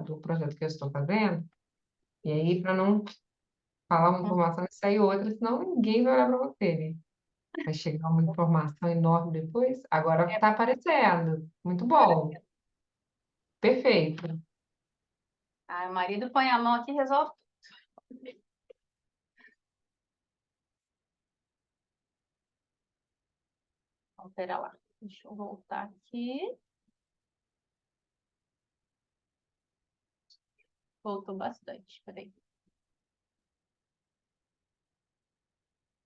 do projeto que eu estou fazendo. E aí, para não falar uma informação e sair outra, senão ninguém vai olhar para você, né? Vai chegar uma informação enorme depois. Agora
É,
está aparecendo. Muito bom.
apareceu.
Perfeito.
Ah, o marido põe a mão aqui e resolve tudo. Então, pera lá. Deixa eu voltar aqui. Voltou bastante. Peraí.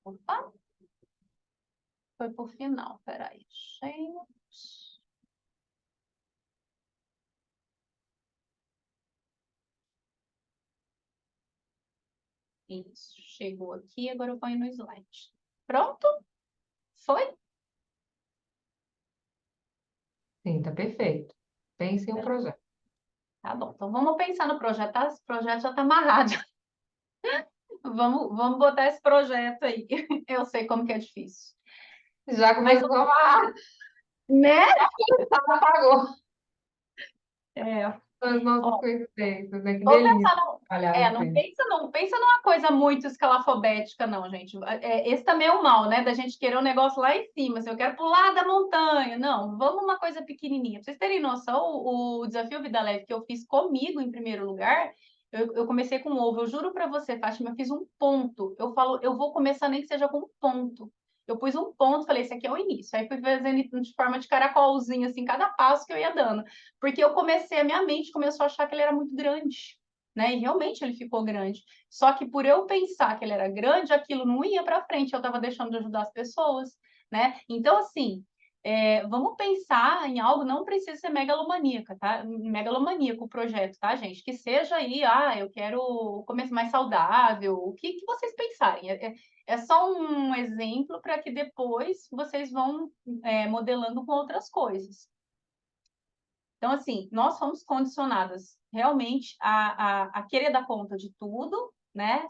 Opa, foi pro final. Peraí. Gente. Isso. Chegou aqui, agora eu ponho no slide. Pronto? Foi?
Sim, tá perfeito. Pense em um projeto.
Tá bom. Então vamos pensar no projeto. Tá? Esse projeto já tá amarrado. Vamos botar esse projeto aí. Eu sei como que é difícil.
Já
Mas,
começou a falar,
né?
apagou
É,
as nossas
ó,
coincidências, né? Que
vou
delícia
pensar no,
trabalhar
não
assim.
pensa, não pensa numa coisa muito escalafobética, não, gente. Esse também é o mal, né? Da gente querer um negócio lá em cima. Se eu quero pular da montanha, não, vamos uma coisa pequenininha. Pra vocês terem noção, o desafio Vida Leve que eu fiz comigo em primeiro lugar, eu comecei com ovo. Eu juro para você, Fátima, eu fiz um ponto. Eu falo, eu vou começar nem que seja com um ponto. Eu pus um ponto, falei, esse aqui é o início. Aí fui fazendo de forma de caracolzinho, assim, cada passo que eu ia dando. Porque eu comecei, a minha mente começou a achar que ele era muito grande, né? E realmente ele ficou grande. Só que por eu pensar que ele era grande, aquilo não ia para frente, eu estava deixando de ajudar as pessoas, né? Então, assim, vamos pensar em algo, não precisa ser megalomaníaca, tá? Megalomaníaco o projeto, tá, gente? Que seja aí, eu quero comer mais saudável, o que vocês pensarem. É só um exemplo para que depois vocês vão modelando com outras coisas. Então, assim, nós fomos condicionadas realmente a querer dar conta de tudo, né?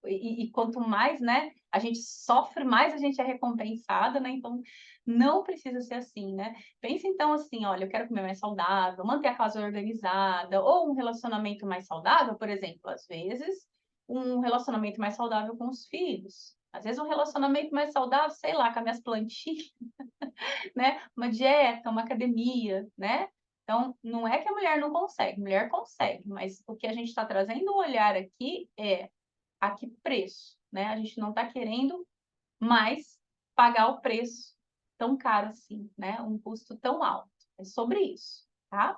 E quanto mais, né, a gente sofre, mais a gente é recompensada, né? Então, não precisa ser assim, né? Pensa então assim, olha, eu quero comer mais saudável, manter a casa organizada, ou um relacionamento mais saudável, por exemplo, às vezes, um relacionamento mais saudável com os filhos. Às vezes um relacionamento mais saudável, sei lá, com as minhas plantinhas, né? Uma dieta, uma academia, né? Então, não é que a mulher não consegue, a mulher consegue, mas o que a gente está trazendo o olhar aqui é a que preço, né? A gente não está querendo mais pagar o preço tão caro assim, né? Um custo tão alto. É sobre isso, tá?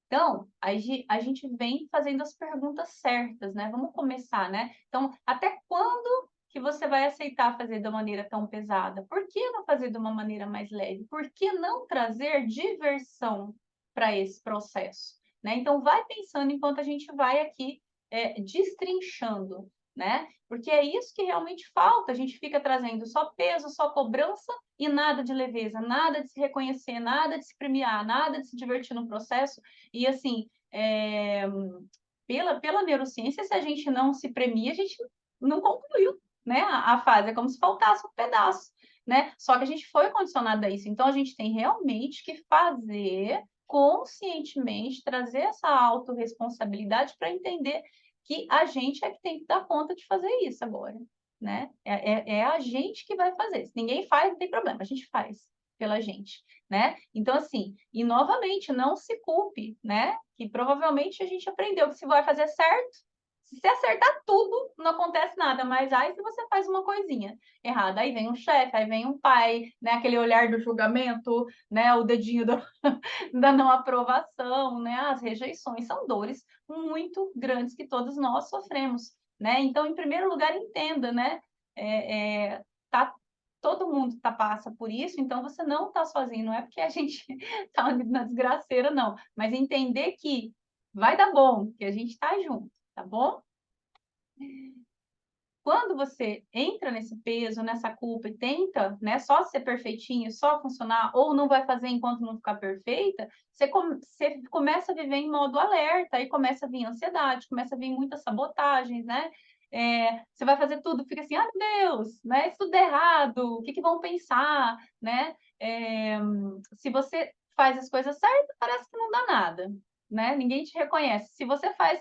Então, a gente vem fazendo as perguntas certas, né? Vamos começar, né? Então, até quando que você vai aceitar fazer da maneira tão pesada? Por que não fazer de uma maneira mais leve? Por que não trazer diversão para esse processo? Né? Então, vai pensando enquanto a gente vai aqui destrinchando, né? Porque é isso que realmente falta. A gente fica trazendo só peso, só cobrança e nada de leveza, nada de se reconhecer, nada de se premiar, nada de se divertir no processo. E assim, pela neurociência, se a gente não se premia, a gente não concluiu, né, a fase. É como se faltasse um pedaço, né? Só que a gente foi condicionado a isso. Então, a gente tem realmente que fazer conscientemente, trazer essa autorresponsabilidade para entender que a gente é que tem que dar conta de fazer isso agora, né? É a gente que vai fazer. Se ninguém faz, não tem problema, a gente faz pela gente, né? Então, assim, e novamente, não se culpe, né? Que provavelmente a gente aprendeu que se vai fazer certo, se você acertar tudo, não acontece nada, mas aí se você faz uma coisinha errada, aí vem um chefe, aí vem um pai, né? Aquele olhar do julgamento, né? O dedinho da não aprovação, né? As rejeições são dores muito grandes que todos nós sofremos, né? Então, em primeiro lugar, entenda, né? Tá todo mundo passa por isso, então você não está sozinho, não é porque a gente está na desgraceira, não, mas entender que vai dar bom, que a gente está junto, tá bom? Quando você entra nesse peso, nessa culpa e tenta, né, só ser perfeitinho, só funcionar, ou não vai fazer enquanto não ficar perfeita, você começa a viver em modo alerta, aí começa a vir ansiedade, começa a vir muitas sabotagens, né? Você vai fazer tudo, fica assim, ah, meu Deus, né? Isso tudo é errado, o que vão pensar, né? Se você faz as coisas certas, parece que não dá nada, né? Ninguém te reconhece. Se você faz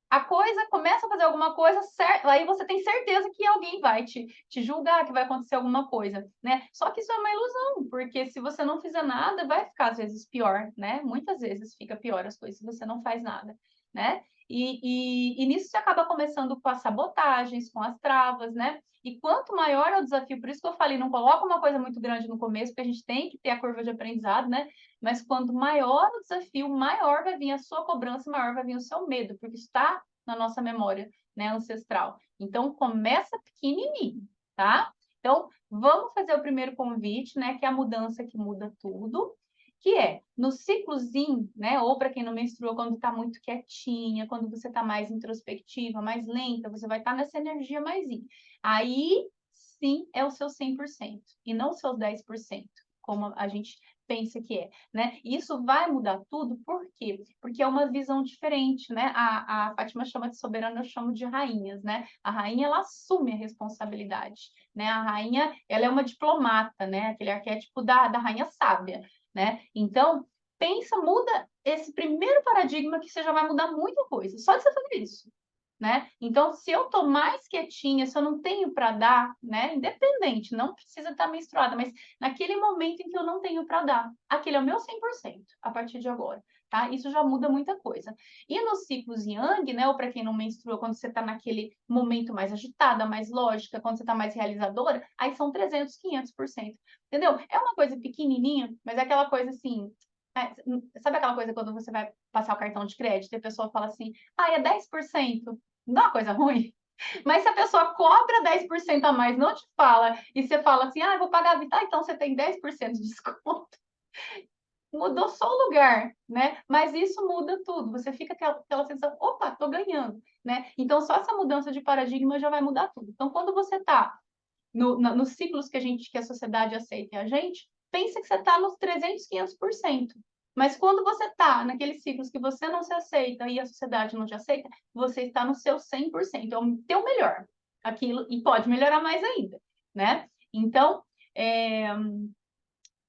a coisa começa a fazer alguma coisa, certo? Aí você tem certeza que alguém vai te julgar, que vai acontecer alguma coisa, né? Só que isso é uma ilusão, porque se você não fizer nada, vai ficar às vezes pior, né? Muitas vezes fica pior as coisas se você não faz nada, né? E nisso você acaba começando com as sabotagens, com as travas, né? E quanto maior é o desafio, por isso que eu falei, não coloca uma coisa muito grande no começo, porque a gente tem que ter a curva de aprendizado, né? Mas quanto maior o desafio, maior vai vir a sua cobrança, maior vai vir o seu medo, porque está na nossa memória, né, ancestral. Então, começa pequenininho, tá? Então, vamos fazer o primeiro convite, né, que é a mudança que muda tudo, que é no ciclozinho, né, ou para quem não menstrua, quando está muito quietinha, quando você está mais introspectiva, mais lenta, você vai estar nessa energia maisinha. Aí, sim, é o seu 100%, e não os seus 10%, como a gente pensa que é, né? Isso vai mudar tudo, por quê? Porque é uma visão diferente, né? A Fátima chama de soberana, eu chamo de rainhas, né? A rainha, ela assume a responsabilidade, né? A rainha, ela é uma diplomata, né? Aquele arquétipo da rainha sábia, né? Então, pensa, muda esse primeiro paradigma que você já vai mudar muita coisa, só de você fazer isso. Né? Então, se eu tô mais quietinha, se eu não tenho para dar, né? Independente, não precisa estar menstruada, mas naquele momento em que eu não tenho para dar, aquele é o meu 100% a partir de agora, tá? Isso já muda muita coisa. E nos ciclos Yang, né? Ou para quem não menstrua, quando você tá naquele momento mais agitada, mais lógica, quando você tá mais realizadora, aí são 300, 500%. Entendeu? É uma coisa pequenininha, mas é aquela coisa assim. Sabe aquela coisa quando você vai passar o cartão de crédito e a pessoa fala assim, ah, é 10%? Não é uma coisa ruim. Mas se a pessoa cobra 10% a mais, não te fala, e você fala assim, ah, eu vou pagar 20, então você tem 10% de desconto. Mudou só o lugar, né? Mas isso muda tudo. Você fica com aquela sensação, opa, tô ganhando, né? Então, só essa mudança de paradigma já vai mudar tudo. Então, quando você está nos ciclos que a sociedade aceita e a gente, pensa que você está nos 300, 500%. Mas quando você está naqueles ciclos que você não se aceita e a sociedade não te aceita, você está no seu 100%, é o teu melhor. Aquilo, e pode melhorar mais ainda, né? Então,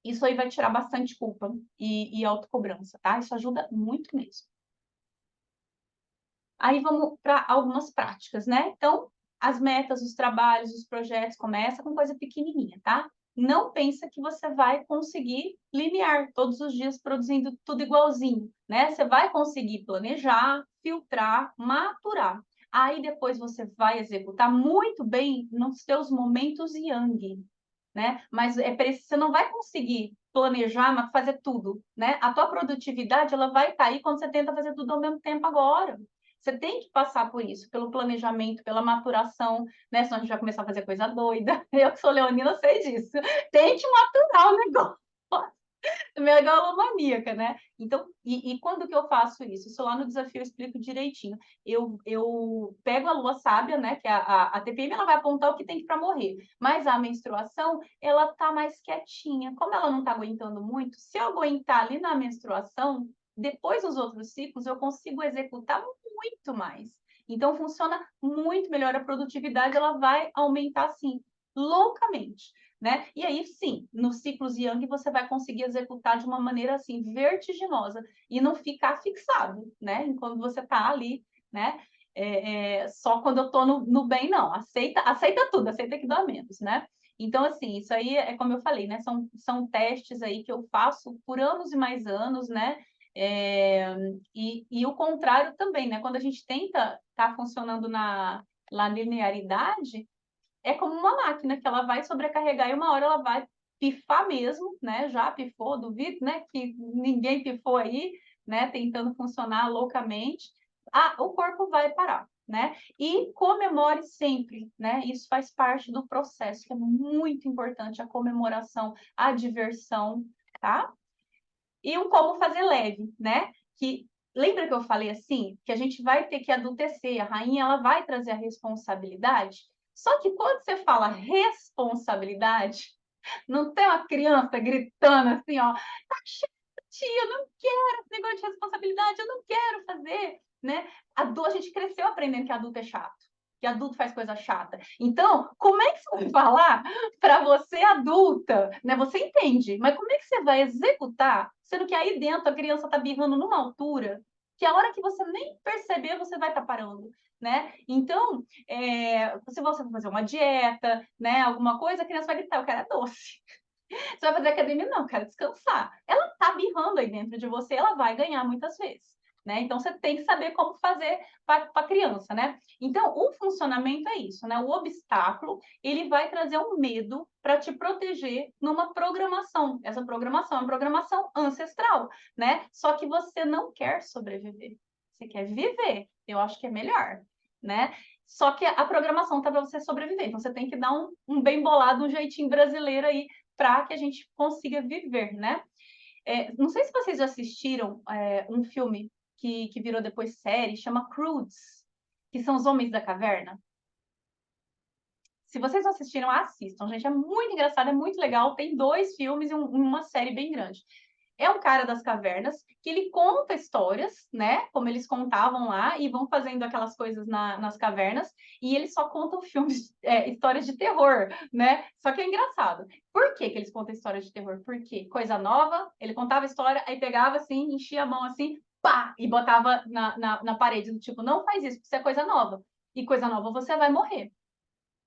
isso aí vai tirar bastante culpa e autocobrança, tá? Isso ajuda muito mesmo. Aí vamos para algumas práticas, né? Então, as metas, os trabalhos, os projetos, começa com coisa pequenininha, tá? Não pensa que você vai conseguir linear todos os dias produzindo tudo igualzinho, né? Você vai conseguir planejar, filtrar, maturar. Aí depois você vai executar muito bem nos seus momentos yang, né? Mas você não vai conseguir planejar, mas fazer tudo, né? A tua produtividade ela vai cair quando você tenta fazer tudo ao mesmo tempo agora. Você tem que passar por isso, pelo planejamento, pela maturação, né? Senão a gente vai começar a fazer coisa doida. Eu que sou leonina sei disso. Tem que maturar o negócio. Megalomaníaca, né? Então, quando que eu faço isso? Isso lá no desafio eu explico direitinho. Eu pego a lua sábia, né? Que a TPM ela vai apontar o que tem para morrer, mas a menstruação ela tá mais quietinha. Como ela não tá aguentando muito, se eu aguentar ali na menstruação, depois nos outros ciclos eu consigo executar muito mais. Então funciona muito melhor, a produtividade ela vai aumentar assim loucamente. Né? E aí, sim, nos ciclos Yang você vai conseguir executar de uma maneira assim vertiginosa e não ficar fixado, né? Enquanto você está ali, né? Só quando eu estou no bem, não. Aceita tudo, aceita que dá menos, né? Então, assim, isso aí é como eu falei, né? São testes aí que eu faço por anos e mais anos, né? E o contrário também, né? Quando a gente tenta estar tá funcionando na linearidade, é como uma máquina que ela vai sobrecarregar e uma hora ela vai pifar mesmo, né? Já pifou, duvido, né? Que ninguém pifou aí, né? Tentando funcionar loucamente. O corpo vai parar, né? E comemore sempre, né? Isso faz parte do processo, que é muito importante, a comemoração, a diversão, tá? E um como fazer leve, né? Que lembra que eu falei assim, que a gente vai ter que adultecer, a rainha ela vai trazer a responsabilidade. Só que quando você fala responsabilidade, não tem uma criança gritando assim, ó, tá chato, tia, eu não quero esse negócio de responsabilidade, eu não quero fazer, né? A gente cresceu aprendendo que adulto é chato, que adulto faz coisa chata. Então, como é que você vai falar para você adulta, né? Você entende, mas como é que você vai executar, sendo que aí dentro a criança está birrando numa altura que a hora que você nem perceber, você vai estar parando, né? Então, se você for fazer uma dieta, né, alguma coisa, a criança vai gritar, eu quero é doce. Você vai fazer academia? Não, eu quero descansar. Ela tá birrando aí dentro de você, ela vai ganhar muitas vezes. Né? Então, você tem que saber como fazer para a criança, né? Então, o funcionamento é isso, né? O obstáculo, ele vai trazer um medo para te proteger numa programação. Essa programação é uma programação ancestral, né? Só que você não quer sobreviver. Você quer viver. Eu acho que é melhor, né? Só que a programação tá para você sobreviver. Então, você tem que dar um bem bolado, um jeitinho brasileiro aí para que a gente consiga viver, né? Não sei se vocês já assistiram um filme que virou depois série, chama Croods, que são os Homens da Caverna. Se vocês não assistiram, assistam, gente. É muito engraçado, é muito legal. Tem 2 filmes e uma série bem grande. É um cara das cavernas que ele conta histórias, né? Como eles contavam lá, e vão fazendo aquelas coisas nas cavernas, e eles só contam filmes, histórias de terror, né? Só que é engraçado. Por que eles contam histórias de terror? Porque coisa nova, ele contava a história, aí pegava assim, enchia a mão assim, pá! E botava na parede, do tipo, não faz isso, porque isso é coisa nova. E coisa nova você vai morrer.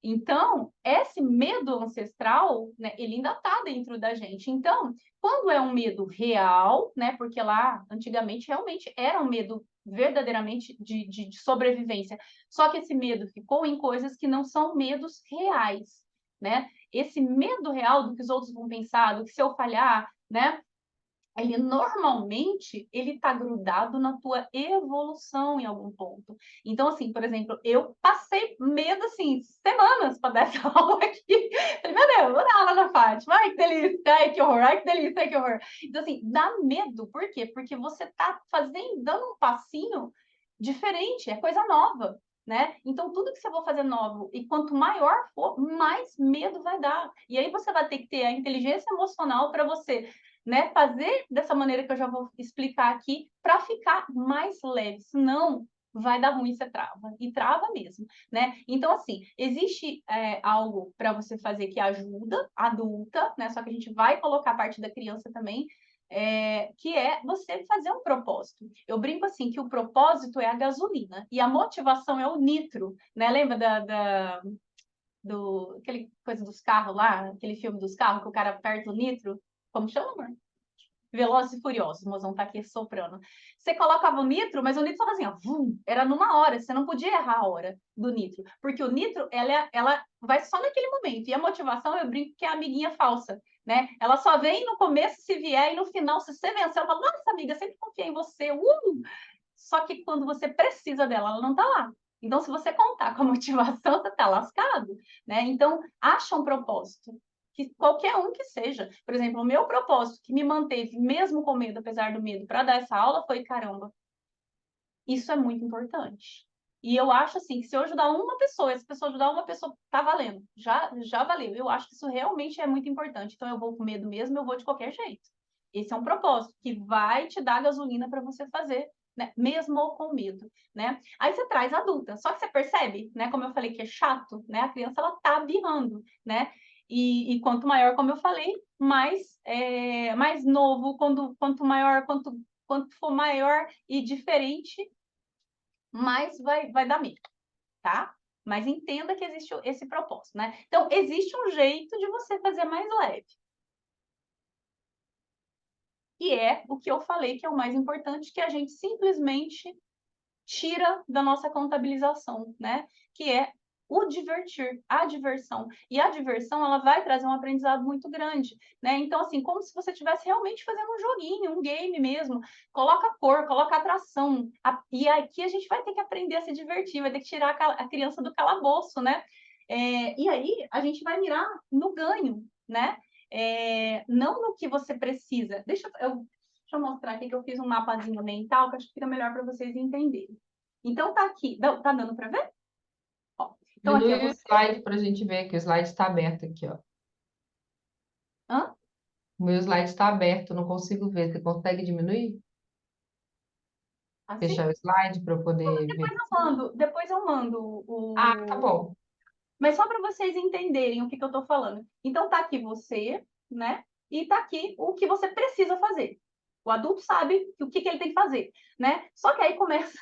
Então, esse medo ancestral, né, ele ainda está dentro da gente. Então, quando é um medo real, né, porque lá, antigamente, realmente era um medo verdadeiramente de sobrevivência, só que esse medo ficou em coisas que não são medos reais, né? Esse medo real do que os outros vão pensar, do que se eu falhar, né? Ele normalmente ele está grudado na tua evolução em algum ponto. Então, assim, por exemplo, eu passei medo assim, semanas para dar essa aula aqui. Falei, meu Deus, vou dar aula na Fátima. Ai, que delícia, ai, que horror, ai, que delícia, ai, que horror. Então, assim, dá medo. Por quê? Porque você está dando um passinho diferente, é coisa nova. Né? Então, tudo que você for fazer novo, e quanto maior for, mais medo vai dar. E aí você vai ter que ter a inteligência emocional para você, né, fazer dessa maneira que eu já vou explicar aqui, para ficar mais leve, senão vai dar ruim, você trava, e trava mesmo, né? Então, assim, existe algo para você fazer que ajuda, adulta, né? Só que a gente vai colocar a parte da criança também, que é você fazer um propósito. Eu brinco assim, que o propósito é a gasolina, e a motivação é o nitro, né? Lembra aquele coisa dos carros lá, aquele filme dos carros, que o cara aperta o nitro? Como chama, amor? Velozes e Furiosos, o mozão tá aqui soprando. Você colocava o nitro, mas o nitro só assim, ó, vum, era numa hora, você não podia errar a hora do nitro, porque o nitro, ela vai só naquele momento, e a motivação, eu brinco que é a amiguinha falsa, né? Ela só vem no começo, se vier, e no final, se você vencer, ela fala, nossa, amiga, sempre confiei em você, Só que quando você precisa dela, ela não tá lá. Então, se você contar com a motivação, você tá lascado, né? Então, acha um propósito, que qualquer um que seja. Por exemplo, o meu propósito, que me manteve, mesmo com medo, apesar do medo, para dar essa aula, foi, caramba, isso é muito importante. E eu acho assim, que se eu ajudar uma pessoa, essa pessoa ajudar uma pessoa, tá valendo. Já valeu. Eu acho que isso realmente é muito importante. Então, eu vou com medo mesmo, eu vou de qualquer jeito. Esse é um propósito que vai te dar gasolina para você fazer, né? Mesmo com medo, né? Aí você traz a adulta. Só que você percebe, né? Como eu falei que é chato, né? A criança, ela tá birrando, né? E quanto maior, como eu falei, mais novo, quanto maior, quanto for maior e diferente, mais vai dar medo, tá? Mas entenda que existe esse propósito, né? Então, existe um jeito de você fazer mais leve. E é o que eu falei que é o mais importante, que a gente simplesmente tira da nossa contabilização, né? Que é o divertir, a diversão. E a diversão, ela vai trazer um aprendizado muito grande, né? Então, assim, como se você estivesse realmente fazendo um joguinho, um game mesmo. Coloca cor, coloca atração. E aqui a gente vai ter que aprender a se divertir, vai ter que tirar a criança do calabouço, né? E aí a gente vai mirar no ganho, né? Não no que você precisa. Deixa eu mostrar aqui que eu fiz um mapazinho mental que acho que fica melhor para vocês entenderem. Então, tá aqui. Tá dando para ver? Ó, então, aqui é
Diminui o
você.
slide para a gente ver que o slide está aberto aqui, ó.
Hã?
O meu slide está aberto, não consigo ver. Você consegue diminuir?
Assim?
Fechar o slide para eu poder ver?
Depois eu mando
Ah, tá bom.
Mas só para vocês entenderem o que eu estou falando. Então, tá aqui você, né? E tá aqui o que você precisa fazer. O adulto sabe o que ele tem que fazer, né? Só que aí começa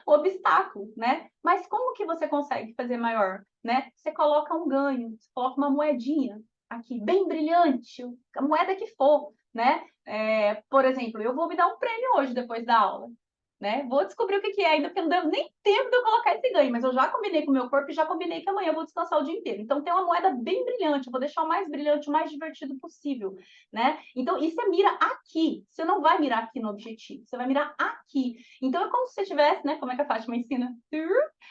o obstáculo, né? Mas como que você consegue fazer maior, né? Você coloca um ganho, você coloca uma moedinha aqui, bem brilhante, a moeda que for, né? Por exemplo, eu vou me dar um prêmio hoje depois da aula, né? Vou descobrir o que que é ainda, porque não deu nem tempo de eu colocar esse ganho, mas eu já combinei com o meu corpo e já combinei que amanhã eu vou descansar o dia inteiro. Então tem uma moeda bem brilhante, eu vou deixar o mais brilhante, o mais divertido possível, né? Então, e você mira aqui, você não vai mirar aqui no objetivo, você vai mirar aqui. Então é como se você tivesse, né? Como é que a Fátima ensina?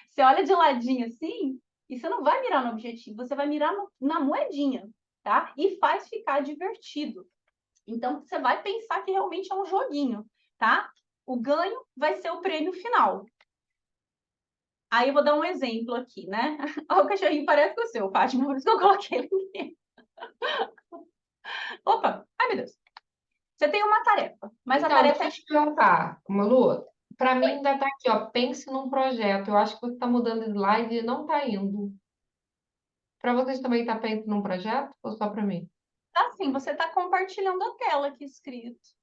Você olha de ladinho assim, e você não vai mirar no objetivo, você vai mirar na moedinha, tá? E faz ficar divertido. Então, você vai pensar que realmente é um joguinho, tá? O ganho vai ser o prêmio final. Aí eu vou dar um exemplo aqui, né? O cachorrinho parece com o seu, Fátima, por isso que eu coloquei ele aqui. Opa, ai meu Deus. Você tem uma tarefa, mas a
Então,
tarefa
deixa
é...
eu te perguntar, Malu, para mim
Oi,
ainda tá aqui, ó, pense num projeto. Eu acho que você está mudando slide e não está indo. Para vocês também tá pense num projeto ou só para mim?
assim, você está compartilhando a tela aqui escrito.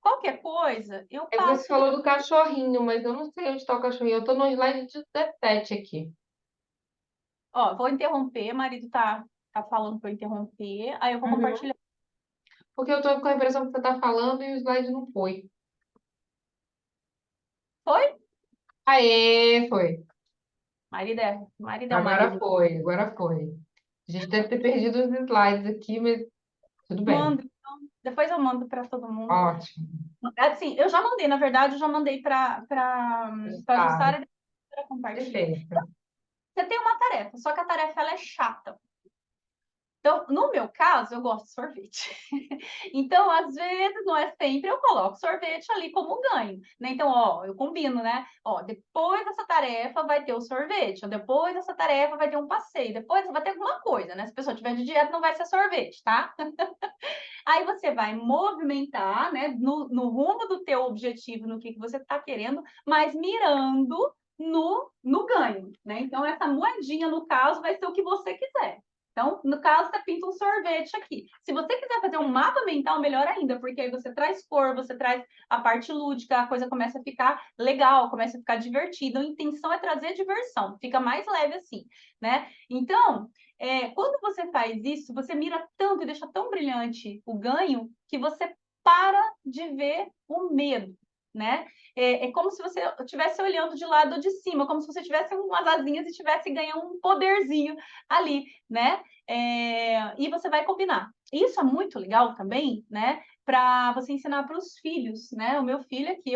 Qualquer coisa, eu
É, você
passo
falou
depois.
do cachorrinho, mas eu não sei onde está o cachorrinho. Eu estou no slide 17 aqui.
Ó, vou interromper, o marido tá falando para eu interromper, aí eu vou
Uhum.
compartilhar.
Porque eu tô com a impressão que você tá falando e o slide não foi.
Foi?
Aê, foi.
Marido é um
Agora
marido.
foi, agora foi. A gente deve ter perdido os slides aqui, mas tudo bem.
Mando, então, depois eu mando para todo mundo.
Ótimo.
Assim, eu já mandei, na verdade, eu já mandei para
Tá,
Jussara e para compartilha.
perfeito.
Você tem uma tarefa, só que a tarefa ela é chata. Então, no meu caso, eu gosto de sorvete. Então, às vezes, não é sempre, eu coloco sorvete ali como ganho, né? Então, ó, eu combino, né? Ó, depois dessa tarefa vai ter o sorvete, ou depois dessa tarefa vai ter um passeio, depois vai ter alguma coisa, né? Se a pessoa tiver de dieta, não vai ser sorvete, tá? Aí você vai movimentar, né, no rumo do teu objetivo, no que você está querendo, mas mirando no ganho, né? Então, essa moedinha, no caso, vai ser o que você quiser. Então, no caso, você pinta um sorvete aqui. Se você quiser fazer um mapa mental, melhor ainda, porque aí você traz cor, você traz a parte lúdica, a coisa começa a ficar legal, começa a ficar divertida. A intenção é trazer diversão, fica mais leve assim, né? Então, quando você faz isso, você mira tanto e deixa tão brilhante o ganho que você para de ver o medo, né? É como se você estivesse olhando de lado de cima, como se você tivesse umas asinhas e tivesse ganhando um poderzinho ali, né? E você vai combinar. Isso é muito legal também, né? Para você ensinar para os filhos, né? O meu filho aqui,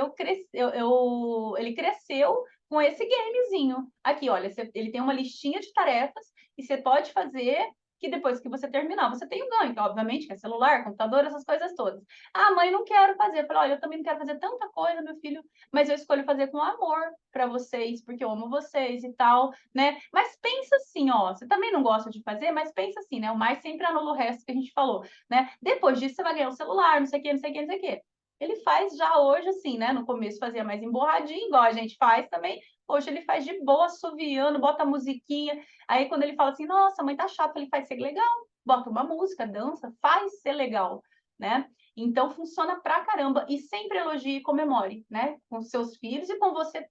ele cresceu com esse gamezinho. Aqui, olha, ele tem uma listinha de tarefas e você pode fazer que depois que você terminar, você tem um ganho, que obviamente que é celular, computador, essas coisas todas. Ah, mãe, não quero fazer. Eu falei, olha, eu também não quero fazer tanta coisa, meu filho, mas eu escolho fazer com amor para vocês, porque eu amo vocês e tal, né? Mas pensa assim, ó, você também não gosta de fazer, mas pensa assim, né? O mais sempre anula o resto que a gente falou, né? Depois disso você vai ganhar um celular, não sei o quê, não sei o quê, não sei o quê. Ele faz já hoje, assim, né? No começo fazia mais emborradinho, igual a gente faz também. Hoje ele faz de boa, assoviando, bota a musiquinha. Aí quando ele fala assim, nossa, mãe, tá chato, ele faz ser legal. Bota uma música, dança, faz ser legal, né? Então funciona pra caramba. E sempre elogie e comemore, né? Com seus filhos e com você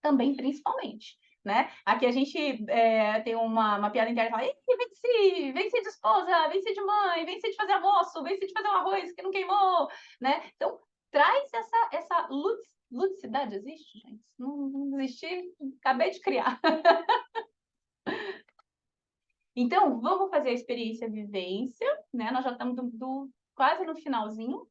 também, principalmente. Né? Aqui a gente tem uma piada interna que fala: vem-se de esposa, vem-se de mãe, vem-se de fazer almoço, vem-se de fazer um arroz que não queimou, né? Então, traz essa ludicidade, existe, gente? Não existe, acabei de criar. Então, vamos fazer a experiência vivência, né? Nós já estamos quase no finalzinho.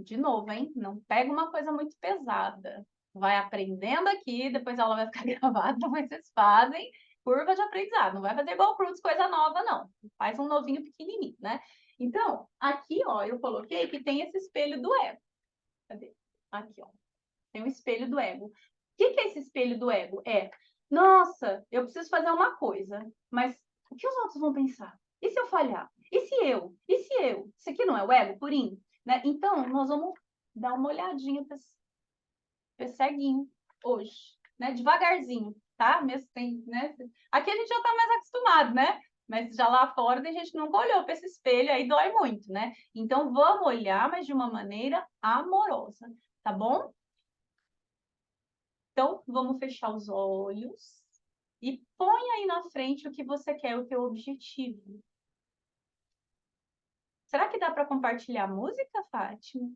De novo, hein? Não pega uma coisa muito pesada. Vai aprendendo aqui, depois a aula vai ficar gravada, mas vocês fazem curva de aprendizado. Não vai fazer igual o Cruz, coisa nova, não. Faz um novinho pequenininho, né? Então, aqui, ó, eu coloquei que tem esse espelho do ego. Cadê? Aqui, ó. Tem um espelho do ego. O que é esse espelho do ego? Nossa, eu preciso fazer uma coisa, mas o que os outros vão pensar? E se eu falhar? E se eu? E se eu? Isso aqui não é o ego purinho? Né? Então, nós vamos dar uma olhadinha para esse ceguinho hoje, né? Devagarzinho, tá? Mesmo tem, né? Aqui a gente já está mais acostumado, né? Mas já lá fora a gente nunca olhou para esse espelho, aí dói muito, né? Então vamos olhar, mas de uma maneira amorosa, tá bom? Então vamos fechar os olhos e põe aí na frente o que você quer, o teu objetivo. Será que dá para compartilhar a música, Fátima?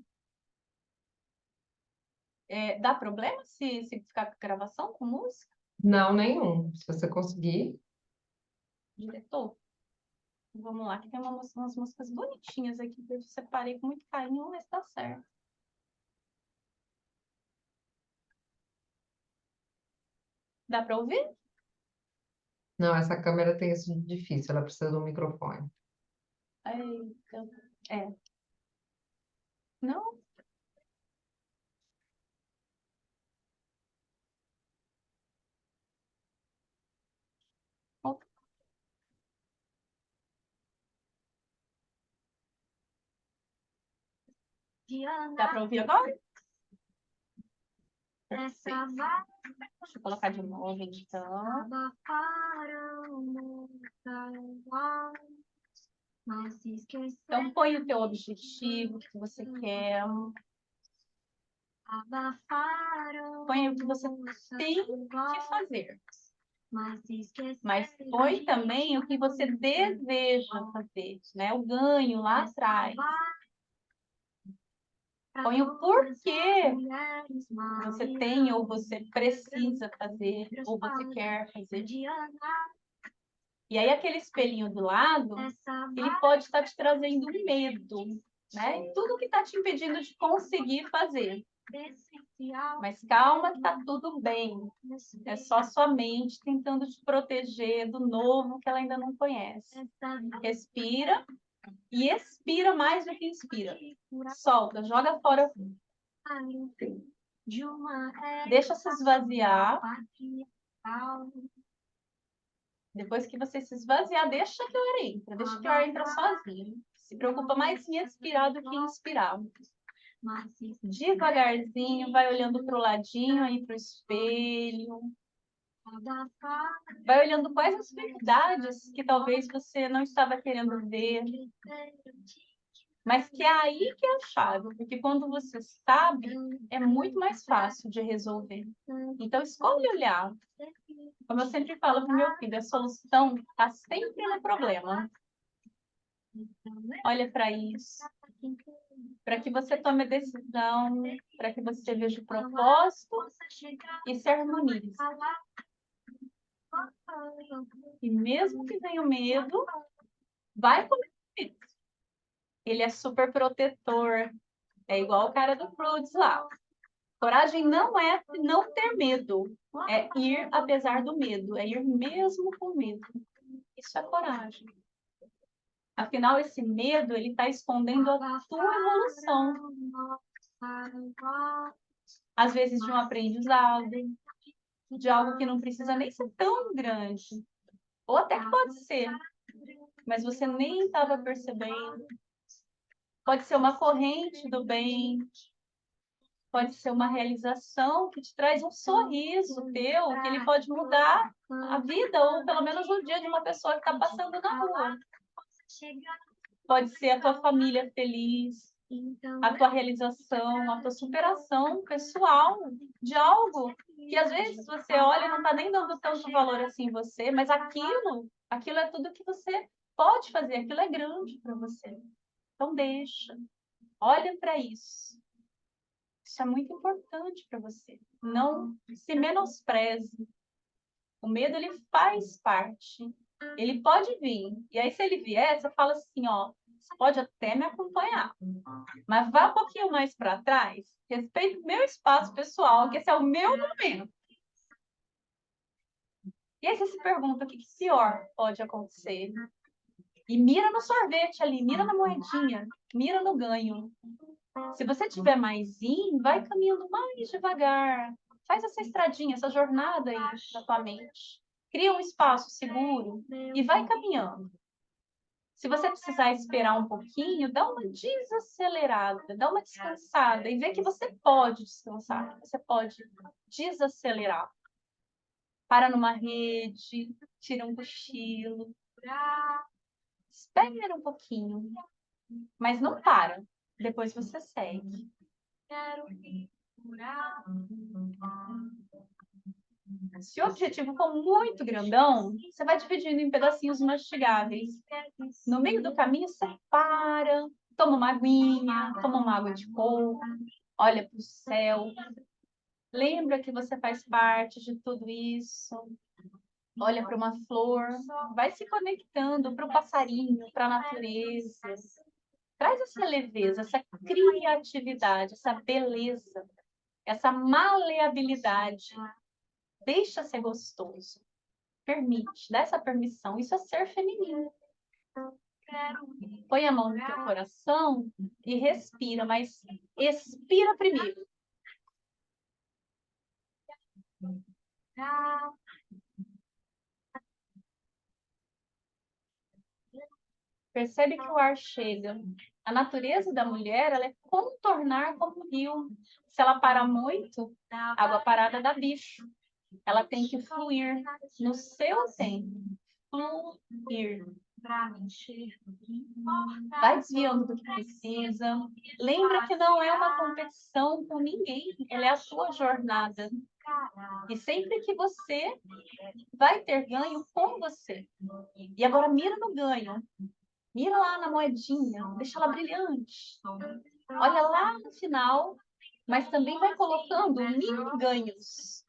Dá problema se ficar com gravação com música?
Não, nenhum. Se você conseguir.
Diretor? Vamos lá, que tem umas músicas bonitinhas aqui que eu separei com muito carinho, vamos ver se dá certo. Dá para ouvir?
Não, essa câmera tem isso de difícil, ela precisa de um microfone.
Eita. Não? Opa. Dá para ouvir agora? Perfeito. Deixa eu colocar de novo, então. Então, põe o teu objetivo, o que você quer. Põe o que você tem que fazer. Mas põe também o que você deseja fazer, né? O ganho lá atrás. Põe o porquê você tem ou você precisa fazer ou você quer fazer. E aí aquele espelhinho do lado, ele pode estar te trazendo um medo, né? Tudo que está te impedindo de conseguir fazer. Mas calma que tá tudo bem. É só sua mente tentando te proteger do novo que ela ainda não conhece. Respira e expira mais do que inspira. Solta, joga fora. Deixa se esvaziar. Depois que você se esvaziar, deixa que o ar entra. Deixa que o ar entra sozinho. Se preocupa mais em expirar do que em inspirar. Devagarzinho, vai olhando para o ladinho aí para o espelho. Vai olhando quais as verdades que talvez você não estava querendo ver. Mas que é aí que é a chave, porque quando você sabe, é muito mais fácil de resolver. Então, escolhe olhar. Como eu sempre falo para o meu filho, a solução está sempre no problema. Olha para isso. Para que você tome a decisão, para que você veja o propósito e se harmonize. E mesmo que venha o medo, vai com medo. Ele é super protetor. É igual o cara do Fruits lá. Coragem não é não ter medo. É ir apesar do medo. É ir mesmo com medo. Isso é coragem. Afinal, esse medo, ele está escondendo a tua evolução. Às vezes de um aprendizado, de algo que não precisa nem ser tão grande. Ou até que pode ser, mas você nem estava percebendo. Pode ser uma corrente do bem, pode ser uma realização que te traz um sorriso teu, que ele pode mudar a vida, ou pelo menos o dia de uma pessoa que está passando na rua. Pode ser a tua família feliz, a tua realização, a tua superação pessoal de algo que às vezes você olha e não está nem dando tanto valor assim em você, mas aquilo é tudo que você pode fazer, aquilo é grande para você. Então deixa, olha para isso. Isso é muito importante para você. Não se menospreze. O medo, ele faz parte. Ele pode vir. E aí, se ele vier, você fala assim, ó, você pode até me acompanhar, mas vá um pouquinho mais para trás, respeite o meu espaço pessoal, que esse é o meu momento. E aí você se pergunta o que pior pode acontecer. E mira no sorvete ali, mira na moedinha, mira no ganho. Se você tiver mais vai caminhando mais devagar. Faz essa estradinha, essa jornada aí na tua mente. Cria um espaço seguro e vai caminhando. Se você precisar esperar um pouquinho, dá uma desacelerada, dá uma descansada e vê que você pode descansar, que você pode desacelerar. Para numa rede, tira um cochilo, Espera um pouquinho, mas não para. Depois você segue. Se o objetivo for muito grandão, você vai dividindo em pedacinhos mastigáveis. No meio do caminho, você para, toma uma aguinha, toma uma água de coco, olha para o céu. Lembra que você faz parte de tudo isso. Olha para uma flor, vai se conectando para o passarinho, para a natureza. Traz essa leveza, essa criatividade, essa beleza, essa maleabilidade. Deixa ser gostoso. Permite, dá essa permissão. Isso é ser feminino. Põe a mão no teu coração e respira, mas expira primeiro. Percebe que o ar chega. A natureza da mulher, ela é contornar como um rio. Se ela parar muito, água parada dá bicho. Ela tem que fluir no seu tempo. Fluir. Vai desviando do que precisa. Lembra que não é uma competição com ninguém. Ela é a sua jornada. E sempre que você vai ter ganho com você. E agora mira no ganho. Mira lá na moedinha. Deixa ela brilhante. Olha lá no final. Mas também vai colocando mini ganhos.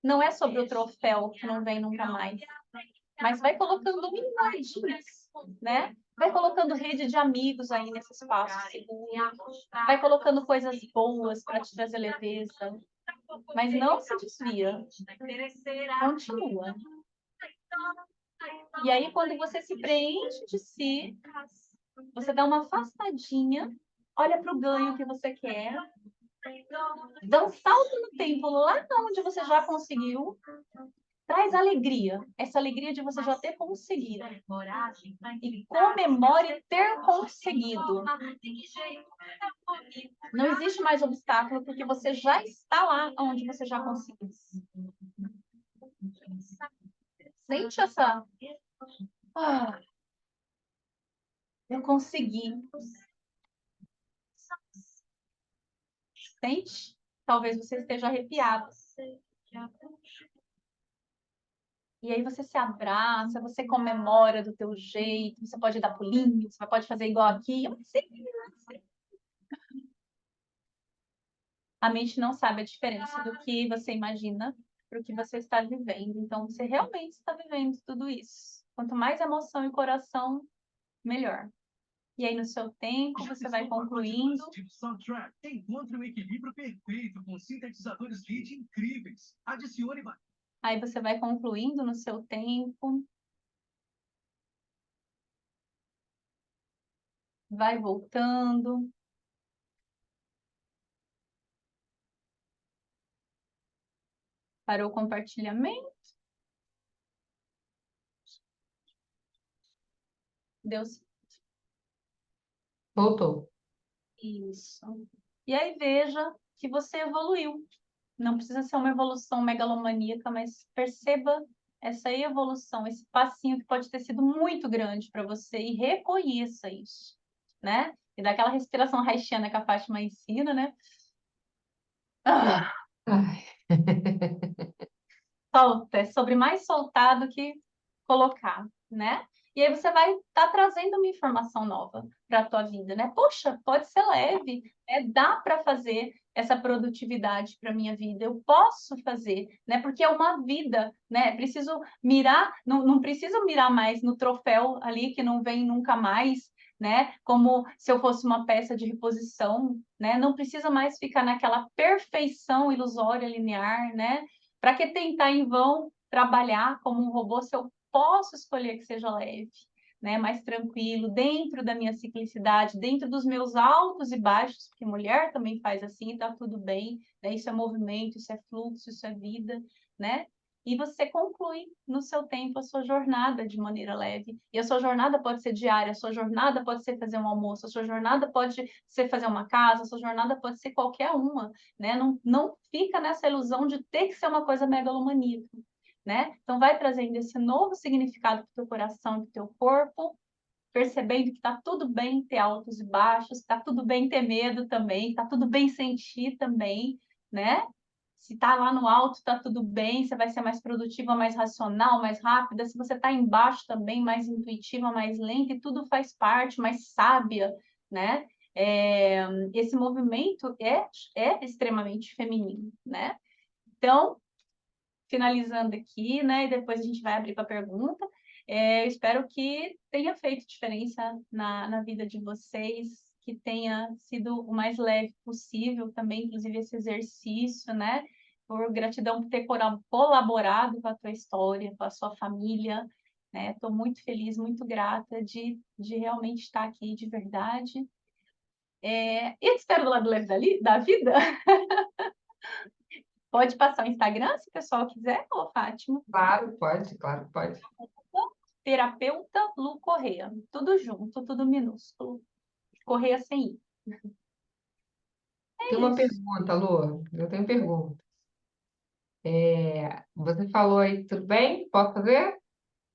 Não é sobre o troféu que não vem nunca mais. Mas vai colocando mini moedinhas, né? Vai colocando rede de amigos aí nesse espaço seguro. Vai colocando coisas boas para te trazer leveza. Mas não se desvia. Continua. E aí, quando você se preenche de si, você dá uma afastadinha, olha para o ganho que você quer, dá um salto no tempo lá onde você já conseguiu, traz alegria, essa alegria de você já ter conseguido. E comemore ter conseguido. Não existe mais obstáculo, porque você já está lá onde você já conseguiu. Sente essa... eu consegui. Sente? Talvez você esteja arrepiado. E aí você se abraça, você comemora do teu jeito, você pode dar pulinho, você pode fazer igual aqui. A mente não sabe a diferença do que você imagina para o que você está vivendo. Então, você realmente está vivendo tudo isso. Quanto mais emoção e coração, melhor. E aí, no seu tempo, você vai concluindo. Encontre um equilíbrio perfeito com sintetizadores lead incríveis. Adicione. Aí você vai concluindo no seu tempo. Vai voltando. Para o compartilhamento. Deus.
Voltou.
Isso. E aí veja que você evoluiu. Não precisa ser uma evolução megalomaníaca, mas perceba essa evolução, esse passinho que pode ter sido muito grande para você e reconheça isso, né? E daquela respiração haitiana que a Fátima ensina, né? Solta, é sobre mais soltar do que colocar, né? E aí você vai estar trazendo uma informação nova para a tua vida, né? Poxa, pode ser leve, dá para fazer essa produtividade para minha vida, eu posso fazer, né? Porque é uma vida, né? Preciso mirar, não preciso mirar mais no troféu ali que não vem nunca mais, né? Como se eu fosse uma peça de reposição, né? Não precisa mais ficar naquela perfeição ilusória, linear, né? Para que tentar em vão trabalhar como um robô se eu posso escolher que seja leve, né? Mais tranquilo, dentro da minha ciclicidade, dentro dos meus altos e baixos, porque mulher também faz assim, tá tudo bem, né? Isso é movimento, isso é fluxo, isso é vida, né? E você conclui no seu tempo a sua jornada de maneira leve. E a sua jornada pode ser diária, a sua jornada pode ser fazer um almoço, a sua jornada pode ser fazer uma casa, a sua jornada pode ser qualquer uma, né? Não fica nessa ilusão de ter que ser uma coisa megalomaníaca, né? Então, vai trazendo esse novo significado para o teu coração e para o teu corpo, percebendo que está tudo bem ter altos e baixos, está tudo bem ter medo também, está tudo bem sentir também, né? Se está lá no alto, está tudo bem, você vai ser mais produtiva, mais racional, mais rápida. Se você está embaixo também, mais intuitiva, mais lenta, e tudo faz parte, mais sábia, né? Esse movimento é extremamente feminino, né? Então, finalizando aqui, né? E depois a gente vai abrir para pergunta. Eu espero que tenha feito diferença na vida de vocês, que tenha sido o mais leve possível também, inclusive esse exercício, né? Por gratidão por ter colaborado com a tua história, com a sua família, né? Estou muito feliz, muito grata de realmente estar aqui de verdade. E te espero do lado leve da vida. Pode passar o Instagram, se o pessoal quiser, ô Fátima.
Claro, pode, claro, pode.
Terapeuta Lu Correia. Tudo junto, tudo minúsculo. Correia sem I.
Tem
É
uma
isso.
pergunta, Lu. Eu tenho pergunta. Você falou aí, tudo bem? Posso fazer?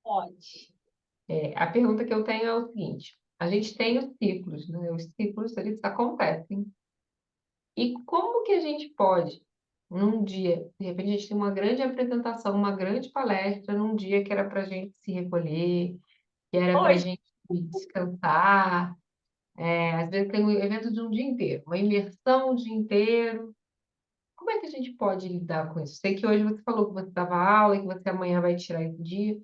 Pode.
A pergunta que eu tenho é o seguinte: a gente tem os ciclos, né? Os ciclos, eles acontecem. E como que a gente pode, num dia, de repente a gente tem uma grande apresentação, uma grande palestra, num dia que era para a gente se recolher, que era para a
Hoje,
gente descansar, às vezes tem um evento de um dia inteiro, uma imersão um dia inteiro. Como é que a gente pode lidar com isso? Sei que hoje você falou que você dava aula e que você amanhã vai tirar esse dia,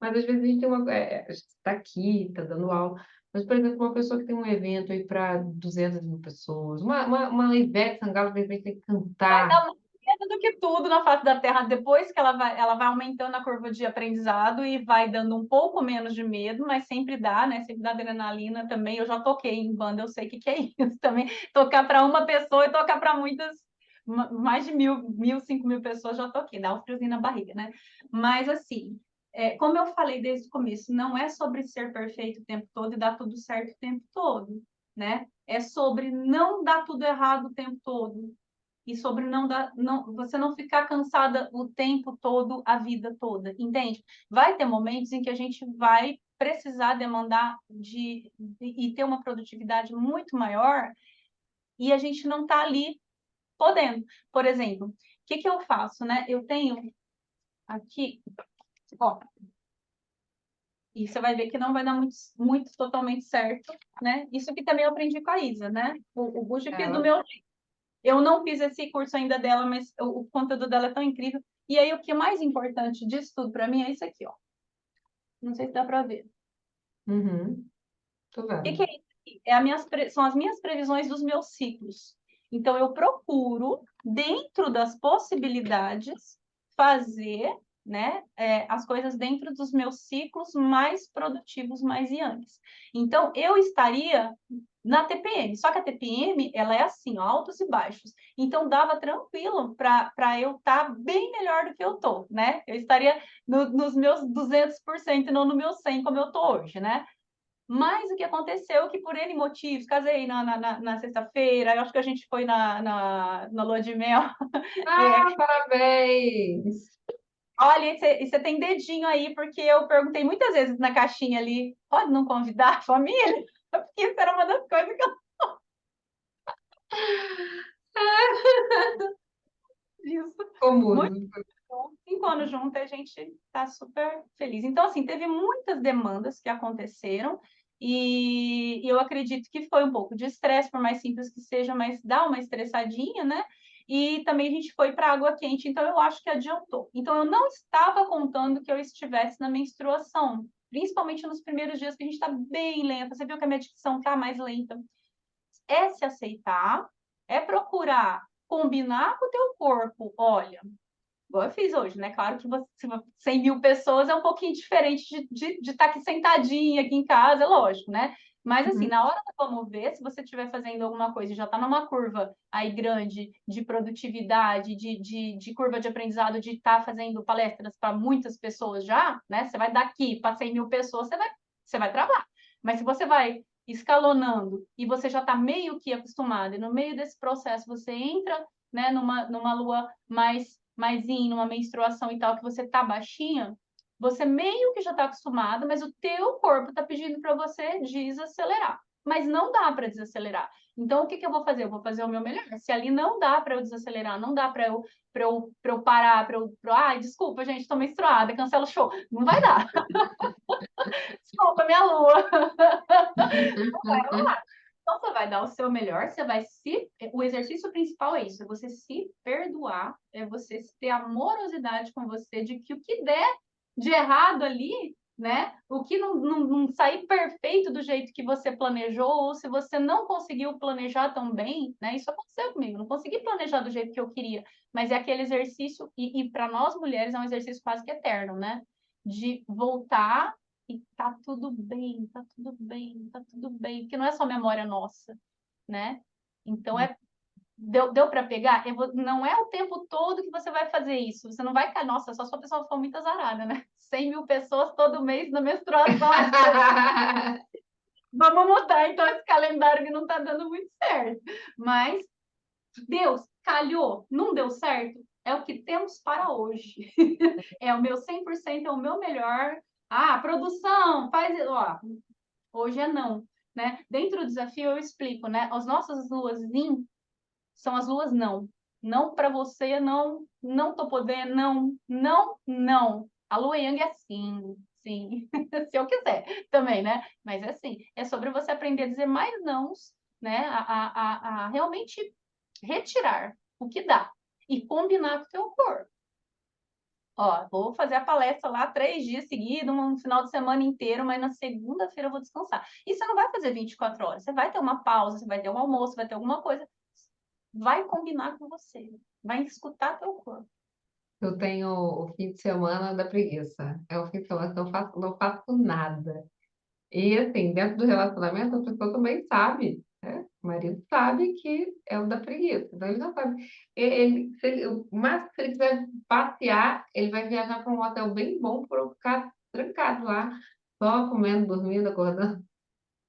mas às vezes a gente tem a gente está aqui, está dando aula, mas, por exemplo, uma pessoa que tem um evento aí para 200 mil pessoas, uma Ivete Sangalo, de repente, tem que
vai
cantar.
dar mais medo do que tudo na face da Terra, depois que ela vai aumentando a curva de aprendizado e vai dando um pouco menos de medo, mas sempre dá, né? Sempre dá adrenalina também. Eu já toquei em banda, eu sei o que é isso também. Tocar para uma pessoa e tocar para muitas, mais de 5.000 pessoas já toquei, dá um friozinho na barriga, né? Mas assim, como eu falei desde o começo, não é sobre ser perfeito o tempo todo e dar tudo certo o tempo todo, né? É sobre não dar tudo errado o tempo todo e sobre você não ficar cansada o tempo todo, a vida toda, entende? Vai ter momentos em que a gente vai precisar demandar e ter uma produtividade muito maior e a gente não está ali podendo. Por exemplo, o que eu faço, né? Eu tenho aqui, ó, e você vai ver que não vai dar muito totalmente certo, né? Isso que também eu aprendi com a Isa, né? O Bujo que é do
Ela.
meu. Eu não fiz esse curso ainda dela, mas o conteúdo dela é tão incrível. E aí, o que é mais importante disso tudo para mim é isso aqui, ó. Não sei se dá para ver.
Uhum, tô
O que
vendo.
que é isso aqui? São as minhas previsões dos meus ciclos. Então, eu procuro, dentro das possibilidades, fazer, né, as coisas dentro dos meus ciclos mais produtivos, mais yangues. Então, eu estaria na TPM, só que a TPM, ela é assim, ó, altos e baixos. Então, dava tranquilo para eu estar bem melhor do que eu tô, né? Eu estaria nos meus 200% e não no meu 100%, como eu tô hoje, né? Mas o que aconteceu é que, por N motivos, casei na sexta-feira, eu acho que a gente foi na lua de mel.
Ah, parabéns!
Olha, e você tem dedinho aí, porque eu perguntei muitas vezes na caixinha ali, pode não convidar a família? Porque isso era uma das coisas que eu disse.
Cômodo.
Muito bom. 5 anos juntos, a gente está super feliz. Então, assim, teve muitas demandas que aconteceram, e eu acredito que foi um pouco de estresse, por mais simples que seja, mas dá uma estressadinha, né? E também a gente foi para água quente, então eu acho que adiantou. Então, eu não estava contando que eu estivesse na menstruação, principalmente nos primeiros dias que a gente está bem lenta. Você viu que a minha dicção está mais lenta. É se aceitar, é procurar combinar com o teu corpo. Olha, igual eu fiz hoje, né? Claro que 100 mil pessoas é um pouquinho diferente de estar aqui sentadinha aqui em casa, é lógico, né? Mas assim,
Uhum.
na hora do vamos ver, se você estiver fazendo alguma coisa e já está numa curva aí grande de produtividade, de curva de aprendizado, de estar fazendo palestras para muitas pessoas já, né? Você vai daqui para 100 mil pessoas, você vai travar. Mas se você vai escalonando e você já está meio que acostumado, e no meio desse processo você entra, né, numa lua mais mas em numa menstruação e tal, que você tá baixinha, você meio que já tá acostumada, mas o teu corpo tá pedindo para você desacelerar. Mas não dá para desacelerar. Então, o que que eu vou fazer? Eu vou fazer o meu melhor. Se ali não dá para eu desacelerar, não dá para eu parar, ai, desculpa, gente, tô menstruada, cancela o show. Não vai dar. Desculpa, minha lua. Então, você vai dar o seu melhor, você vai se. O exercício principal é isso, é você se perdoar, é você ter amorosidade com você, de que o que der de errado ali, né? O que não sair perfeito do jeito que você planejou, ou se você não conseguiu planejar tão bem, né? Isso aconteceu comigo, não consegui planejar do jeito que eu queria, mas é aquele exercício, e para nós mulheres é um exercício quase que eterno, né? De voltar e tá tudo bem, tá tudo bem, tá tudo bem, porque não é só memória nossa, né? Então deu para pegar? Não é o tempo todo que você vai fazer isso. Você não vai cair, nossa, só se a pessoa for muito azarada, né? 100.000 pessoas todo mês na menstruação. Vamos mudar então esse calendário que não está dando muito certo. Mas Deus, calhou, não deu certo, é o que temos para hoje. É o meu 100%, é o meu melhor. Ah, produção, faz, ó, hoje é não, né? Dentro do desafio eu explico, né? As nossas luas yin são as luas não. Não para você, não, não tô podendo, não, não, não. A lua yang é sim, sim, se eu quiser também, né? Mas é assim, é sobre você aprender a dizer mais nãos, né? A realmente retirar o que dá e combinar com o teu corpo. Ó, vou fazer a palestra lá 3 dias seguidos, um final de semana inteiro, mas na segunda-feira eu vou descansar. E você não vai fazer 24 horas, você vai ter uma pausa, você vai ter um almoço, vai ter alguma coisa. Vai combinar com você, vai escutar teu corpo.
Eu tenho o fim de semana da preguiça. É o fim de semana que eu não faço nada. E assim, dentro do relacionamento, a pessoa também sabe, né? O marido sabe que é o da preguiça. Então ele já sabe. Mas se ele quiser passear, ele vai viajar para um hotel bem bom para eu ficar trancado lá, só comendo, dormindo, acordando.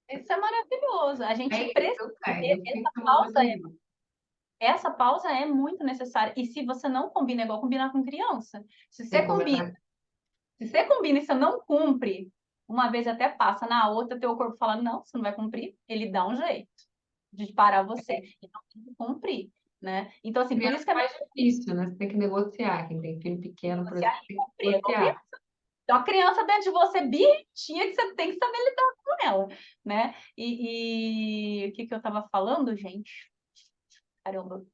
Isso é maravilhoso. A
É
gente
isso,
precisa
eu tenho.
ter
O fim de semana da preguiça.
essa pausa é muito necessária. E se você não combina, é igual combinar com criança. Se
Tem
você
que
combina,
começar.
se você combina e você não cumpre, uma vez até passa, na outra teu corpo fala, não, você não vai cumprir, ele dá um jeito de parar você. Então tem que cumprir, né? Então, assim, por
Criança
isso que
é
é
mais difícil, né? Você tem que negociar. Quem tem filho pequeno, por
negociar
exemplo,
e
tem que
cumprir, é igual
negociar.
criança. Então, a criança dentro de você, bichinha, que você tem que saber lidar com ela, né? E o que que eu tava falando, gente? Caramba,
Então,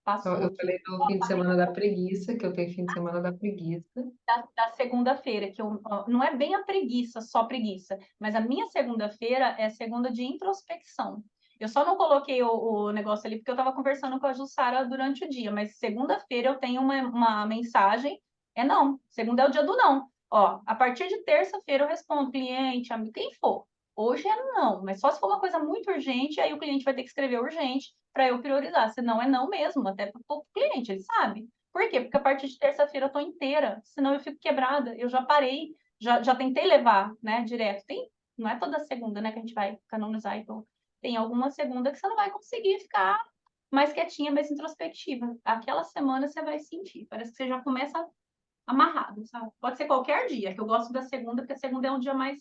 passou
eu
aqui.
falei do fim de semana da preguiça, que eu tenho fim de semana da preguiça.
Da segunda-feira, que eu, não é bem a preguiça, só preguiça, mas a minha segunda-feira é segunda de introspecção. Eu só não coloquei o negócio ali porque eu estava conversando com a Jussara durante o dia, mas segunda-feira eu tenho uma mensagem, é não, segunda é o dia do não. Ó, a partir de terça-feira eu respondo cliente, amigo, quem for. Hoje é não, mas só se for uma coisa muito urgente, aí o cliente vai ter que escrever urgente para eu priorizar, senão é não mesmo, até para o cliente, ele sabe. Por quê? Porque a partir de terça-feira eu tô inteira, senão eu fico quebrada. Eu já parei, já tentei levar, né, direto. Não é toda segunda, né, que a gente vai canonizar, então tem alguma segunda que você não vai conseguir ficar mais quietinha, mais introspectiva. Aquela semana você vai sentir, parece que você já começa amarrado, sabe? Pode ser qualquer dia, que eu gosto da segunda, porque a segunda é um dia mais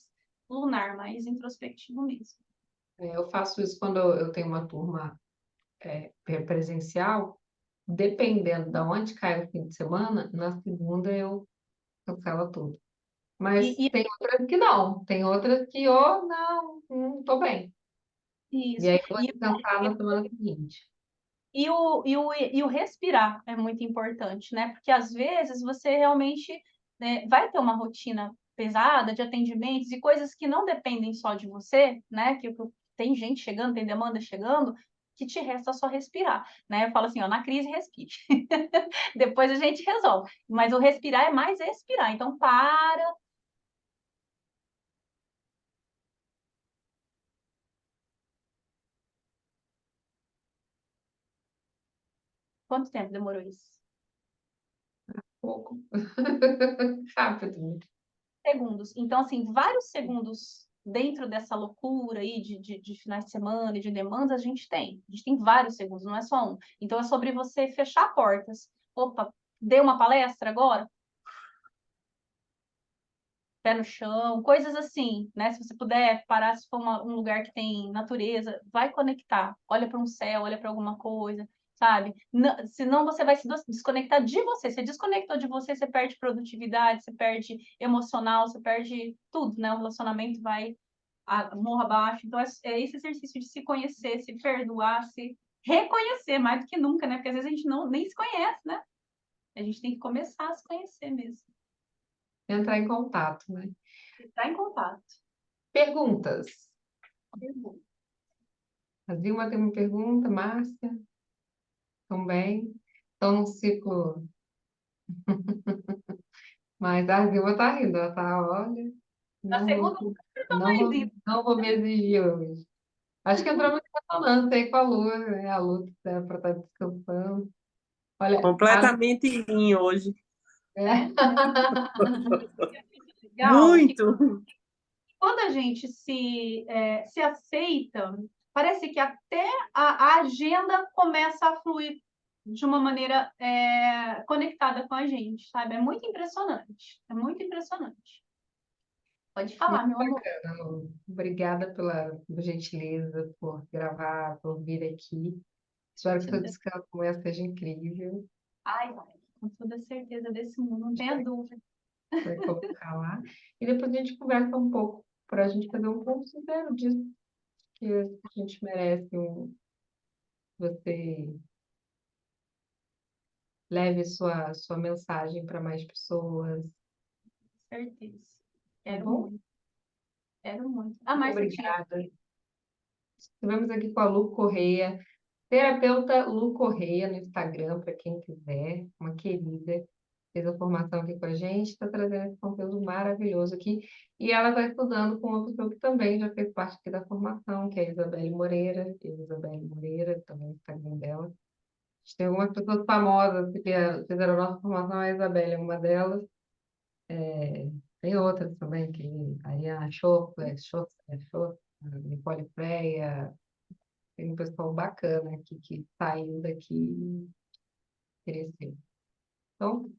lunar, mais introspectivo mesmo.
Eu faço isso quando eu tenho uma turma presencial, dependendo de onde cai o fim de semana, na segunda eu cancelo tudo. Mas
E
tem outras que não, tem outras que, oh, não tô bem. E
isso.
aí eu vou
E
descansar na semana seguinte.
E o respirar é muito importante, né? Porque às vezes você realmente, né, vai ter uma rotina pesada de atendimentos e coisas que não dependem só de você, né? Que tem gente chegando, tem demanda chegando, que te resta só respirar, né? Eu falo assim, ó, na crise respire. Depois a gente resolve. Mas o respirar é mais expirar. Então para. Quanto tempo demorou isso?
Pouco. Rápido.
Segundos. Então, assim, vários segundos dentro dessa loucura aí de finais de semana e de demandas, a gente tem. A gente tem vários segundos, não é só um. Então, é sobre você fechar portas. opa, dei uma palestra agora, pé no chão, coisas assim, né? Se você puder parar, se for um lugar que tem natureza, vai conectar. Olha para um céu, olha para alguma coisa, sabe? Senão você vai se desconectar de você. Você desconectou de você, você perde produtividade, você perde emocional, você perde tudo, né? O relacionamento vai morra abaixo. Então, é esse exercício de se conhecer, se perdoar, se reconhecer mais do que nunca, né? Porque às vezes a gente nem se conhece, né? A gente tem que começar a se conhecer mesmo.
Entrar em contato, né?
Estar em contato.
Perguntas.
Pergunta.
A Vilma tem uma pergunta, Márcia também. Estão num ciclo, mas a Vilma tá rindo, ela tá, olha,
Na
não
segunda,
vou,
eu tô
não
mais
vou,
livre.
não vou me exigir hoje. Acho que entrou muito em ressonância aí com a Lua, né? A Lua que era para estar descansando. Olha,
Completamente em hoje.
é.
Legal que
Muito.
quando a gente se aceita, parece que até a agenda começa a fluir de uma maneira conectada com a gente, sabe? É muito impressionante. É muito impressionante. Pode
Muito
falar, meu amor.
bacana, Lu. Obrigada pela gentileza, por gravar, por vir aqui. Espero que seu descanso amanhã seja incrível.
Ai, vai, com toda certeza desse mundo, não tenha dúvida.
Vai colocar lá. E depois a gente conversa um pouco para a gente fazer um ponto sincero disso, que a gente merece você leve sua mensagem para mais pessoas,
Certeza.
tá
Quero
bom?
muito, quero muito. A
Muito
Márcia tinha.
obrigada. Estivemos aqui com a Lu Correia, terapeuta Lu Correia no Instagram, para quem quiser, uma querida, fez a formação aqui com a gente, está trazendo esse conteúdo maravilhoso aqui. E ela está estudando com uma pessoa que também já fez parte aqui da formação, que é a Isabelle Moreira. Isabelle Moreira, também o Instagram dela. A gente tem algumas pessoas famosas que fizeram a nossa formação, a Isabelle é uma delas. Tem outras também, que a Ariana Schofler, a Nicole Freia, tem um pessoal bacana aqui que saiu daqui e cresceu. Então,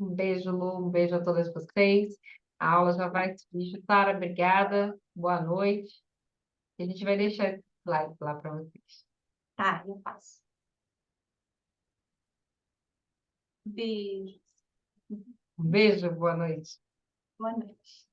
um beijo, Lu, um beijo a todas vocês. A aula já vai se digitar. Obrigada, boa noite. E a gente vai deixar esse slide lá para vocês.
Tá, eu faço. Beijo.
Um beijo, boa noite.
Boa noite.